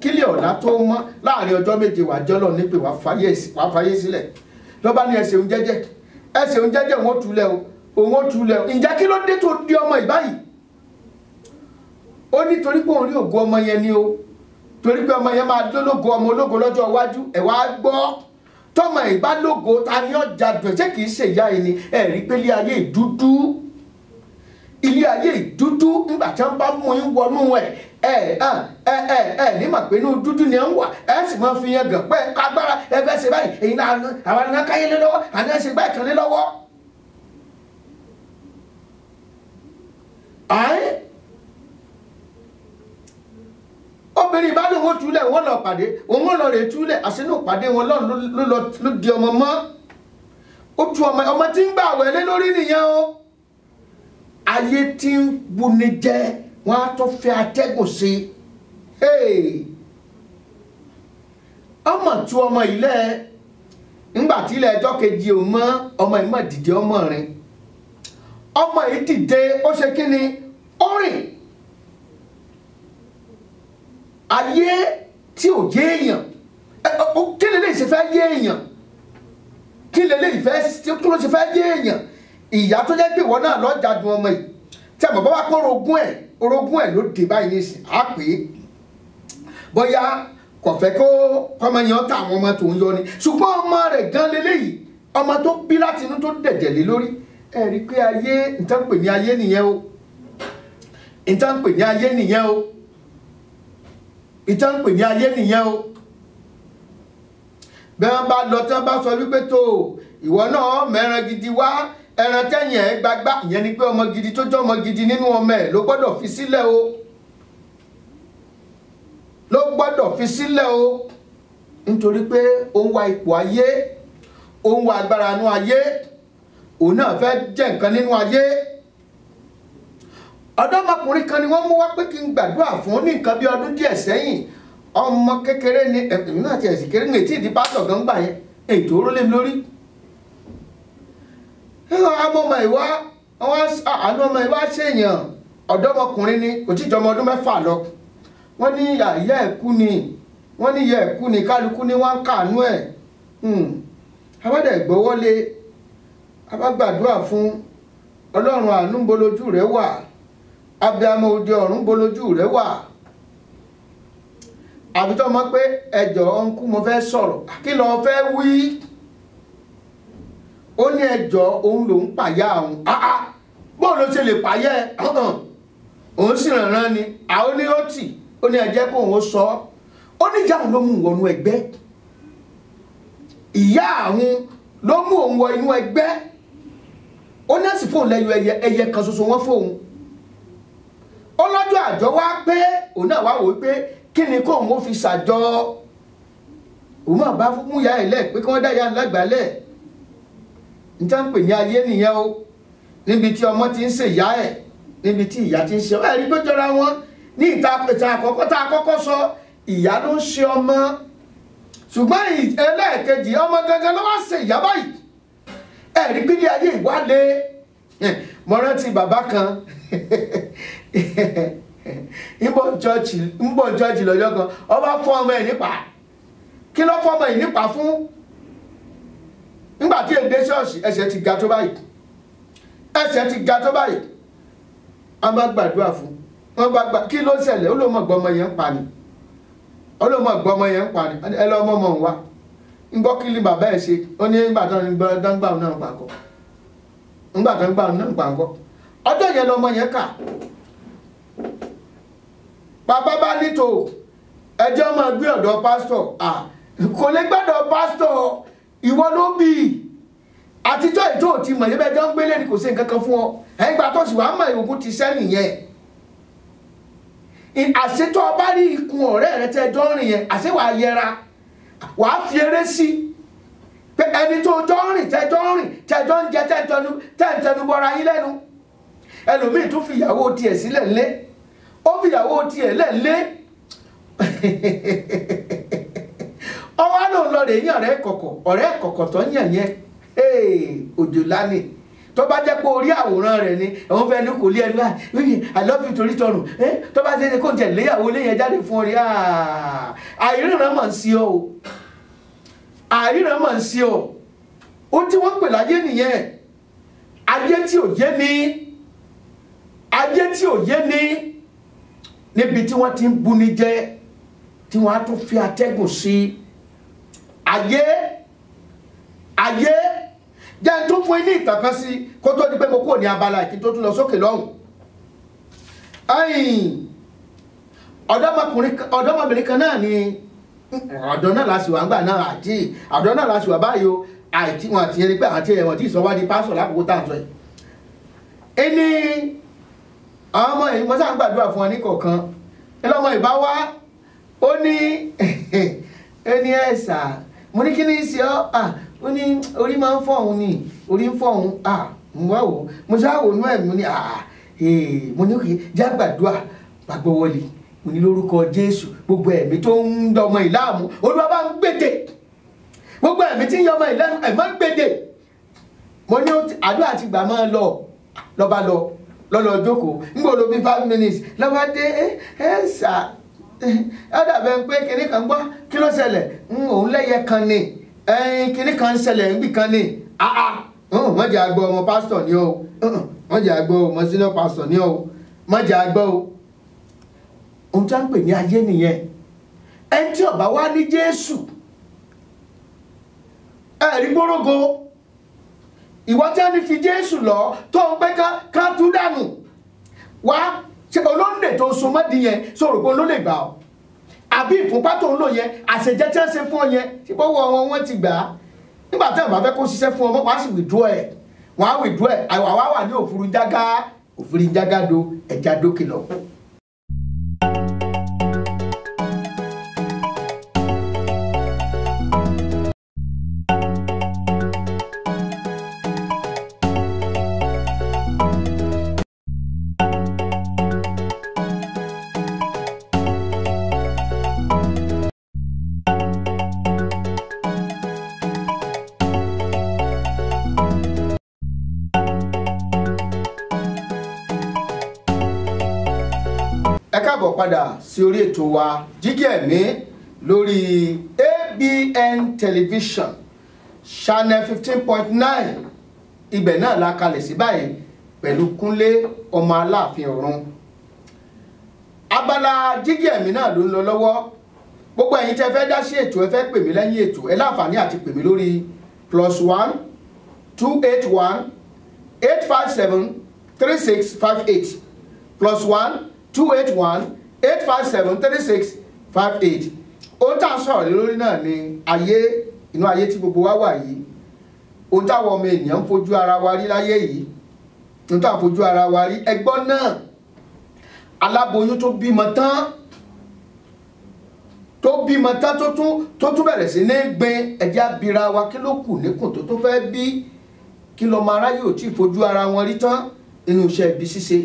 kílẹ̀ ọ̀la tó mọ́ láàrin ọjọ́ méje wà jọ́lọ̀ nípe wà fàyè sílẹ̀ lọ́ba ní ẹsẹ̀ òun jẹ́jẹ́ òun ó túlẹ̀ o ǹjẹ́ kí ló dé tó di ọmọ ìbáyìí ó ní torí pé òun rí ògo ọmọ yẹn ni o, torí pé ọmọ yẹn máa lólógo ọmọ ológo lọ́jọ́ iwájú. ẹ wá gbọ́, tọmọ ìbá lógo ta ni ọjà dùn ṣé kìí ṣe ìyá ẹni. ẹ rí pé ilé ayé ìdúdú, ilé ayé ìdúdú nígbà tí wọ́n bá mú yín wọnú ẹ ní mà pé inú dúdú ni ẹ ń wà. ẹ sì máa fi yẹn gàn pé kágbára ẹ fẹ́ ṣe báyìí, èyí náà àwọn àna káyé lé lọ́wọ́, àná ẹ ṣe báyìí kan lé lọ́wọ́. obìnrin ìbádùn wọn túlẹ̀ wọn lọ pàdé, òun lọ rè túlẹ̀, àṣínú pàdé wọn ló di ọmọ mọ́. ó tu ọmọ tí ń gbà wẹ̀lé lórí nìyẹn o. ayé tí ń buni jẹ wọn á tó fẹ́ atẹ́gùn sí i. ọmọ tú ọmọ ilẹ̀ ńgbà tí ilẹ̀ ẹjọ́ kejì ò mọ́, ọmọ ìmọ̀ dìde ọmọ rìn. ọmọ yìí dìde ó ṣe kí ni, ó rìn. ayé tí ò yé èèyàn, kí lè lè ṣe fẹ́ yé èèyàn, kí lè lè fẹ́ kí ló ṣe fẹ́ yé èèyàn. ìyá tó jẹ́ pé ìwọ náà lọ jadun ọmọ yìí tí àmọ́ bá wá pọ́ orogún ẹ̀ ló dé báyìí nísìn á pè é bóyá kò fẹ́ kó ọmọ yẹn ta àwọn ọmọ tó ń yọ ni, ṣùgbọ́n ọmọ rẹ̀ gan leléyìí, ọmọ tó bí láti inú tó dẹ̀jẹ̀ lé lórí. ẹ rí i pé ayé nǹkan pè ní ayé nìyẹn o, nǹkan pè ní ayé nìyẹn o, nǹkan pè ní ayé nìyẹn o. bí wọ́n bá lọ tí wọ́n bá sọ wípé tó ìwọ náà mẹ́ran gidi wá, ẹran tẹ́yìn ẹ̀ gbagbá, ìyẹn ni pé ọmọ gidi tó jẹ́ ọmọ gidi nínú ọmọ ẹ̀ ló gbọ́dọ̀ fi sílẹ̀ o, ló gbọ́dọ̀ fi sílẹ̀ o. nítorí pé ó ń wá ipò ayé, ó ń wá agbára nínú ayé, òun náà fẹ́ jẹ́ nǹkan nínú ayé. ọ̀dọ́mọkùnrin kan ni wọ́n mú wá pé kí n gbàdúrà fún ní nǹkan bí ọdún díẹ̀ sẹ́yìn. ọmọ kékeré ni ẹ̀mí náà ti ẹ̀sìn kéré ní ètí ìdí pásọ̀ gan gbà yẹn, ètò oró lé mi lórí. ọmọ ìwá àánú ọmọ ìwá ṣèyàn, ọ̀dọ́mọkùnrin ni kò tí ì jọ ọmọ ọdún 6 lọ. wọ́n ní ìyá ẹ̀kú ni, wọ́n ní ìyá ẹ̀kú ni, kálukú ni wọ́n ń kàánú ẹ̀. abádẹ̀ gbọ́wọ́lé, abágbàdúrà fún. ọlọ́run àánú bolójú rẹ̀ wà, abiyamọ òde ọ̀run bolójú rẹ̀ wà. àbítọ́ mọ́ pé ẹjọ́ ọ̀nkú mo fẹ́ sọ̀rọ̀, kí ló fẹ́ wí. ó ní ẹjọ́ òun lòún pàyà òun. bó ló ṣe lè pàyà ẹ̀, òun sì rànran ni. àwọn ní ó tì, ó ní ẹjẹ́ kó òun sọ. ó ní ìyá òun ló mú wọnú ẹgbẹ́, ìyá àwọn ló mú òun wọ inú ẹgbẹ́. ó ní ẹ̀sìn fóun lẹ́yọ ẹyẹ kan ṣoṣo wọ́n fóun. ó lọ́jọ́ àjọ wá pé òun náà wá wò pé kí ni kóun ó fi ṣàjọ. òun máa bá fún ìyá ẹ̀ lẹ̀ pé kí wọ́n dá ìyá lágbàálẹ̀. níta ń pè ní ayé nìyẹn o, níbi tí ọmọ ti ń ṣe ìyá ẹ̀, níbi tí ìyá ti ń ṣe ẹ̀ rí pé jọra wọn. ní ìta àkọ́kọ́ tá a kọ́kọ́ sọ, ìyá ló ń ṣe ọmọ, ṣùgbọ́n ẹlẹ́ẹ̀kejì ọmọ gangan ló wá ṣe ìyá báyìí. ẹ rí pé ní ayé ìwádé. mo rántí bàbá kan ń bọ̀ chọ́ọ̀chì lọ́jọ́ kan, ọba fọ́ ọmọ ẹ̀ nípa. kí ló fọ́ ọmọ ẹ̀ nípa fún? nígbà tí èdè ṣọ́ọ̀ṣì ẹsẹ̀ ti ga tó báyìí, ẹsẹ̀ ti ga tó báyìí. a máa gbàdúrà fún, wọ́n bá gbà, kí ló ṣẹlẹ̀? ó ló mọ̀ gbọ́mọ yẹn ń pa ni, ó ló mọ̀ gbọ́mọ yẹn ń pa ni. ẹ lọ́ mọ́ wa ń gbọ́ kí ni bàbá ẹ̀ ṣe. ó ní nígbà tó ń gbà náà pàkọ́, nígbà tó ń gbà náà pàkọ́. ọjọ́ yẹn lọmọ yẹn kà. bàbá bá nítò ẹjọ́ máa gbé ọ̀dọ̀ pásítọ̀. kò lè gbọ́dọ̀ pásítọ̀, ìwọ ló bí i. àtijọ́ ìjọ ò ti mọ̀ yẹ́bẹ́ jọ ń gbélé ni kò sí nǹkan kan fún ọ. ẹ̀yìn gbà tó sì wàá mọ̀ ìwòkú ti sẹ́yìn yẹn. àṣetọ́ ọba rí ikùn ọ̀rẹ́ rẹ tẹ́ jọ ń rìn yẹn, àṣẹ wàá yẹra, wàá fi eré sí pé ẹni tó jọ ń rìn tẹ́jọ́ ń rìn tẹ́jọ́ ń jẹ tẹ́ntẹnu bọ́ra yín lẹ́nu. ẹlòmíì tún fi ìyàwó tiẹ̀ sílẹ̀ lé, ó fi ìyàwó tiẹ̀ lẹ̀ lé. ọwọ́ ló ń lọ rè yín ọ̀rẹ́ kọ̀kọ̀ tó ń yàn yẹn. òjò lánìí tó bá jẹ́ pé orí àwòrán rẹ̀ ni òun fẹ́ ní kò lé ẹnu I love you torí tọrùn. tó bá ṣe kó jẹ léyàwó léyẹn jáde fún orí. àìríran mọ̀ sí ọ o, àìríran mọ̀ sí ọ. ó tí wọ́n pè láyé nìyẹn. ayé tí ò yé ni, ayé tí ò yé ni. níbi tí wọ́n ti ń buni jẹ́ tí wọ́n á tún fi atẹ́gùn sí ayé jẹ́ tún fún ní ìtàn kan sí kó tó di pé mo kúrò ní abala ìkí tó tún lọ sókè lọ́hùn. ọ̀dọ́mọbìnrin kan náà ni ọ̀dọ́ náà láti wà ńgbà náà àti ọ̀dọ́ náà láti wà báyìí o àìtí wọn àti ẹni pé àti ẹ̀wọ̀n tí ìsọwádìí pásọ̀ lákòókò tá à ń sọ yìí. ẹni àwọn ọmọ yìí wọ́n sáà ń gbàdúrà fún wọn ní kọ̀ọ̀kan ẹlọ́mọ ìbá wá ó ní ẹni ẹ̀sà mo ní kí ní í ṣe ọ́ ó ní orí máa ń fọ́ òun ni orí ń fọ́ òun mo wá wò mo ṣáà wò nú ẹ̀ mo ní mo ní òkè já gbàdúrà gbàgbọ́ wọlé mo ní lórúkọ Jésù gbogbo ẹ̀mí tó ń dọmọ ìlàmú Olúwa bá ń gbèdè gbogbo ẹ̀mí tí ń yọmọ ìlànà ẹ̀ máa ń gbèdè mo ní àdúrà ti gbà máa lọ́ba lọ́lọ́ jókòó ń gbọ́dọ̀ bí 5 minutes lọ́ba dé ẹ̀sà ẹ̀dàbẹ̀ ń pé kinní kan gbọ́ kí ló ṣẹlẹ̀ òun lẹ́yẹ kan ni kinní kan ń ṣẹlẹ̀ níbì kan ni wọ́n jẹ́ àgbọ̀ ọmọ pásítọ̀ ni o wọ́n jẹ́ àgbọ̀ ọmọ senior pásítọ̀ ni o wọ́n jẹ́ àgbọ̀ o ohun tí wọ́n ń pè ní ayé nìyẹn ẹni tí ó bá wá ní Jésù ẹ̀rí gbórógo ìwọ tí wọ́n ní fi Jésù lọ tó ń pẹ́ ká tú dànù wá ṣe olóńdè tó so mọ́dí yẹn sọ̀rọ̀ pé olóńdè gbà ọ́ àbí ìfúnpá tó ń lò yẹn àṣejẹ́ tí wọ́n ṣe fún ọ yẹn tí bọ́wọ́ wọn ti gbà á nígbà tí wọ́n bá fẹ́ kó ṣiṣẹ́ fún ọ wọ́n á sì withdraw ẹ̀ wọ́n á withdraw ẹ̀ àwa wà ní òfurufú jágado ẹ̀já dókè lọ. ẹ káàbọ̀ padà sí orí ètò wa Jígí Ẹ̀mí lórí ABN television channel 15.9 ibẹ̀ náà la kalẹ̀ sí báyìí pẹ̀lú Kúnlé ọmọ Aláàfin Ọ̀run. Abala Jígí Ẹ̀mí náà ló ń lọ lọ́wọ́. Gbogbo ẹ̀yin tẹ́ fẹ́ dá sí ètò ẹ fẹ́ pè mí lẹ́yìn ètò ẹ láǹfààní àti pè mí lórí +1 281 857 3658 +1 281 857 3658. Ohun tá a sọ̀rọ̀ lórí náà ni ayé, inú ayé tí gbogbo wa wà yìí. Ohun táwọn ọmọ ènìyàn ń fojú ara wa rí láyé yìí. Ohun tá a fojú ara wa rí ẹgbọ́n náà. Aláboyún tó bímọ tán tó tún bẹ̀rẹ̀ sí ní gbin ẹ̀jẹ̀ abira wa kí ló kù níkùn tó fẹ́ bí kí lọ́mọ aráyé ò tí ì fojú ara wọn rí tán nínú iṣẹ́ ibi ṣíṣe.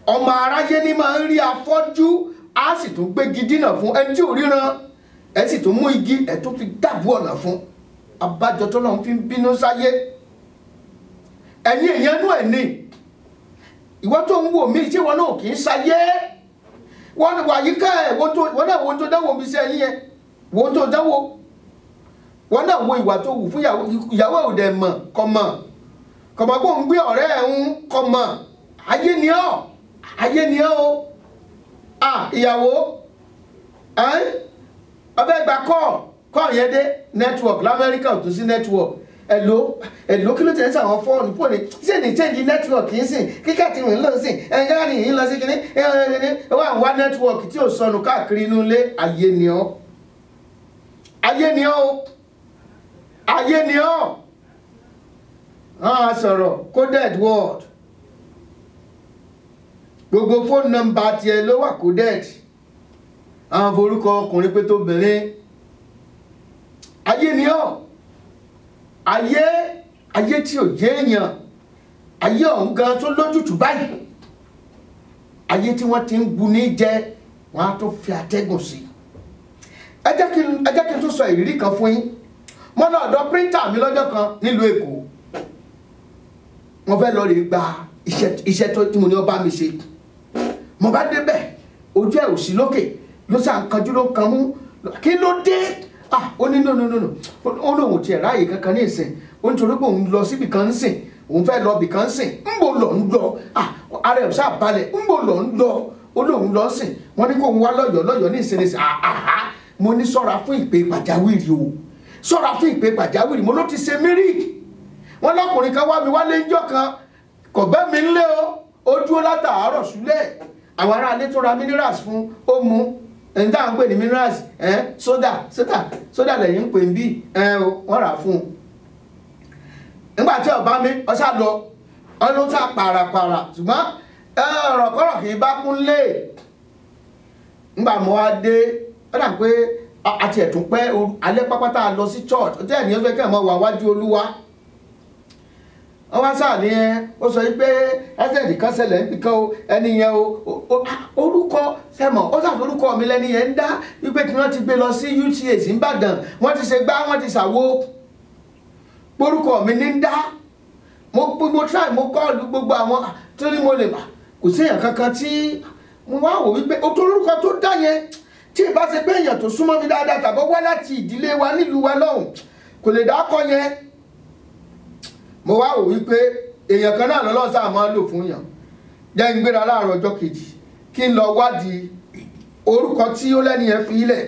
Ọmọ aráyé ní máa ń rí afọ́jú á sì tún gbégi dínà fún ẹni tí ò ríran ẹ sì tún mú igi ẹ tún fi dàbú ọ̀nà fún abájọ tó náà fi ń bínú sáyé. Ẹ̀yin èèyàn nú ẹ̀ ní ìwọ tó ń wò mí tí wọn náà kì í sáyé wọn wà yíká ẹ̀ wọ́n náà wọ́n tó dáwọ́ mi sí ẹ̀yìn yẹn wọ́n tó dáwọ́ wọ́n náà wo ìwà tó wù fún ìyàwó òde mọ̀ kọ́mọ̀ kó ń gbé ọ̀rẹ́ ẹ̀ ń kọ́mọ̀ ayé ni ọ́ o ìyàwó ọbẹ̀ gba kọ́ yẹn dé network lamẹ́ríkà ò tún sí network ẹ̀lò kí ló tẹ̀ ń sàwọn fóònù ṣé ní change network yìí sìn kíkà tí wọ́n ń lọ sí ẹ̀yìn rìn yìí lọ sí kíní wọ́n wá network tí ò sọnù káàkiri inú ilé ayé ni ọ́ sọ̀rọ̀ coded word gbogbo fóònù nọ́mbà tiẹ̀ ló wà coded àwọn forúkọ ọkùnrin pé tó bẹ̀rẹ̀ ayé ni ọ́ ayé tí ò jẹ́ èèyàn ayé ọ̀hún gan tó lójútùú báyìí ayé tí wọ́n ti ń bu ní jẹ wọ́n á tó fi àtẹ́gùn sí. ẹ jẹ́ kí n tún sọ ìrírí kan fún yín mo lọ ọ̀dọ̀ píríntà mi lọ́jọ́ kan nílùú Èkó mo fẹ́ lọ rí gba iṣẹ́ tó tí mo ní ó bá mi ṣe mo bá débẹ̀ ojú ẹ̀ ò sí lókè ló sàn kanjú ló kan mú kí ló dé ó ní no ó lóun tiẹ̀ ráàyè kankan ní ìsìn ó ń torí pé òun lọ síbì kan ń sìn òun fẹ́ lọ bì kan ń sìn ń bò lọ ń lọ ara ẹ̀ ṣáà balẹ̀ ń bò lọ ń lọ ó lóun lọ sìn wọ́n ní kó ń wá lọ́yọ̀ọ́ ní ìsinsìn àhá mo ní ṣọ́ra fún ìpè pàjáwìrì o ṣọ́ra fún ìpè pàjáwìrì mo ló ti ṣe mírìkì wọ́n lọ́kùnrin kan wá mi wálé ńjọ́ kan kò bẹ́ mi ńlé o ó dúró látàárọ̀ súlẹ̀ àwọn ará ilé tó ra minerals fún ó mu ẹni tá à ń pè ní minerals sódà lẹ́yìn ń pè ń bí wọ́n rà fún un nígbà tí ọba mi ọsà lọ ọdún tá pàràpàrà ṣùgbọ́n ọ̀rọ̀ kọ́rọ̀ kì í bá kún lé nígbà mo wá dé ó dà pé àti ẹ̀tún pẹ́ alẹ́ pápátá lọ sí church ọjọ́ ẹ̀ ní ọjọ́ kẹ́ mọ́ wà wájú olúwa wọ́n wá sáà ní ó sọ pé ẹ́sẹ̀dì kan ṣẹlẹ̀ nìkan o ẹni yẹn o orúkọ sẹ́mọ̀ ó sàforúkọ mi lẹ́ni yẹn ń dá wípé tí wọ́n ti gbé lọ sí UTA sí Ìbàdàn wọ́n ti ṣe gbá wọ́n ti ṣàwo orúkọ mi ní ń dá mo try mo kọ́ọ̀lù gbogbo àwọn tó ní mo lè bà kò sí èèyàn kankan tí mo wá wò wípé ó tó orúkọ tó dá yẹn tí ìbá ṣe pé èèyàn tó súnmọ́ mi dáadáa tàbí wá láti ìdílé wa nílùú wa lọ́hùn kò lè dá kọ́ yẹn mo wá wò wípé èèyàn kan náà lọ́lọ́ sáà máa ń lò fún yàn jẹ́ ń gbéra láàárọ̀ ọjọ́ kejì kí n lọ wádìí orúkọ tí ó lẹ́ni yẹn fi ilẹ̀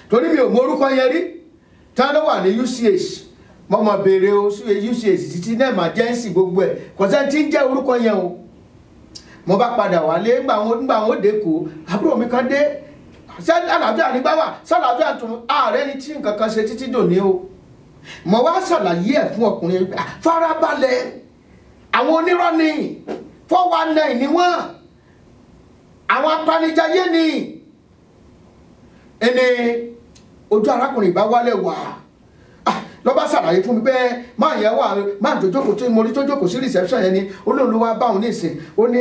torí mi ò mọ orúkọ yẹn rí tí wọ́n wà ní UCH mo mọ̀ béèrè UCH títí náà emergency gbogbo ẹ̀ kò sẹ́ni tí ń jẹ́ orúkọ yẹn o mo bá padà wálé nígbà wọn ó dé kó àbúrò mi kan dé ṣé àlàáfíà nígbà wà ṣàlàáfíà tún ààrẹ ni tí nǹkan kan ṣe títí dòní o mo wá ṣàlàyé ẹ̀ fún ọkùnrin farabalẹ̀ àwọn onírọ́ ni 419 ni wọ́n àwọn apanijayé ni ẹni ojú arákùnrin ìbá wálẹ̀ wà lọ bá ṣàlàyé fún mi bẹ́ẹ̀ máa yẹ wà máa jókòó tó mo rí tó jókòó sí reception yẹn ni olóòlù wa bá òun nísìn ó ní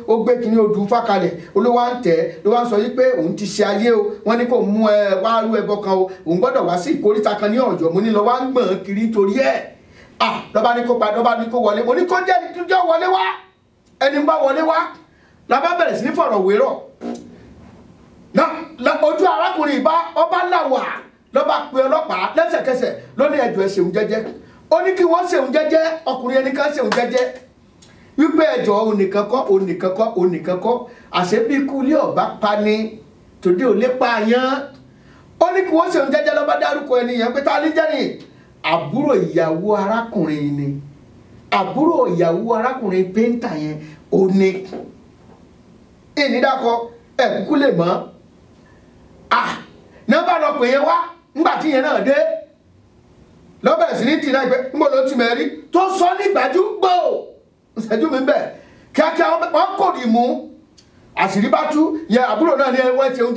ó gbé kíní odù fákalẹ̀ olówó à ń tẹ̀ ló wá ń sọ yí pé òun ti ṣe ayé o wọ́n ní kò mú ẹ wá rú ẹbọ kan o òun gbọ́dọ̀ wá sí ìkóríta kan ní Ọ̀yọ́ mo ní lọ wá ń gbọ̀n kiri torí ẹ̀ lọ́ba ní kó wọlé mo ní kó jẹ́ wọlé wá ẹni bá wọlé wá la bá bẹ̀rẹ̀ sí ní fọ̀rọ̀ wérọ̀ ojú arákùnrin ìbá ọba làwà lọ́ba pe ọlọ́pàá lẹ́sẹ̀kẹsẹ̀ ló ní ẹjọ́ ẹ ṣeun jẹ́jẹ́ ó ní kí wọ́n ṣeun jẹ́jẹ́ ọkùnrin ẹni kan ṣeun jẹ́jẹ́ wípé ẹjọ́ onìkan kọ́ àṣẹ bí ikú ilé ọba pa ni tòde ò lè pa àyàn ó ní kí wọ́n ṣeun jẹ́jẹ́ lọ́ba dárúkọ ẹni yẹn pé ta ní jẹ́ ni àbúrò ìyàwó arákùnrin ni àbúrò ìyàwó arákùnrin péńtà yẹn ó ní ìnídàkọ ẹ̀kúkú lè mọ́ nọ́mbà lọ pè yẹn wá ńgbàtí yẹn náà dé lọ́bẹ̀rẹ̀ sí ní tìǹà ìpẹ́ ńgbò ló ti mẹ́rí tó sọ ní ìgbàjú gbò ìṣẹ́jú mi bẹ̀ kíákíá wọ́n kò dì mú àṣírí bá tú yẹ àbúrò náà ní ẹwọ́n ẹ̀ṣẹ̀un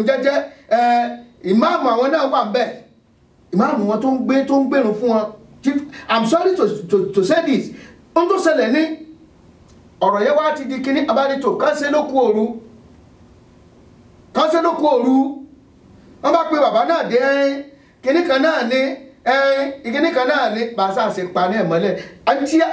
jẹ́jẹ́ ìmáàmù àwọn náà wà ń bẹ̀ ìmáàmù wọn tó ń gbèrún fún wọn I'm sorry to say this ohun tó ṣẹlẹ̀ ní ọ̀rọ̀ yẹn wá ti di kíní abájító kánṣẹ́ ló kú òru wọ́n bá pe bàbá náà dé kíní kan náà ní pàṣẹ àṣepa ní ẹ̀mọ́lẹ̀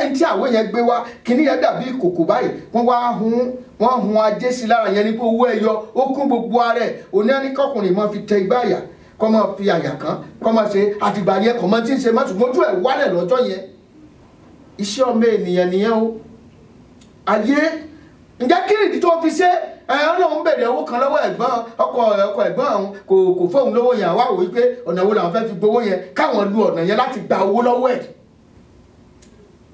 ẹntí àwọn yẹn gbé wá kíní yẹn dàbí kòkò báyìí wọ́n hun ajé sí lára yẹn ní pé owó ẹyọ ó kún gbogbo ara ẹ̀ òní ẹni kọkùnrin máa fi tẹ igbá àyà kọ́ máa fi àyà kan kọ́ máa ṣe àtìgbà yẹn kọ́ máa ti ń ṣe mọ́tò mójú ẹ̀ wálẹ̀ lọ́jọ́ yẹn iṣẹ́ ọmọ ènìyàn nìyẹn o ayé ǹjẹ́ kí nìdí tó fi ṣe ọlọ́run bèrè owó kan lọ́wọ́ ẹ̀gbọ́n ọkọ ẹ̀gbọ́n àwọn kò fóun lówó yẹn àwa wò wípé ọ̀nà wo làwọn fẹ́ fi gbowó yẹn káwọn lu ọ̀nà yẹn láti gba owó lọ́wọ́ ẹ̀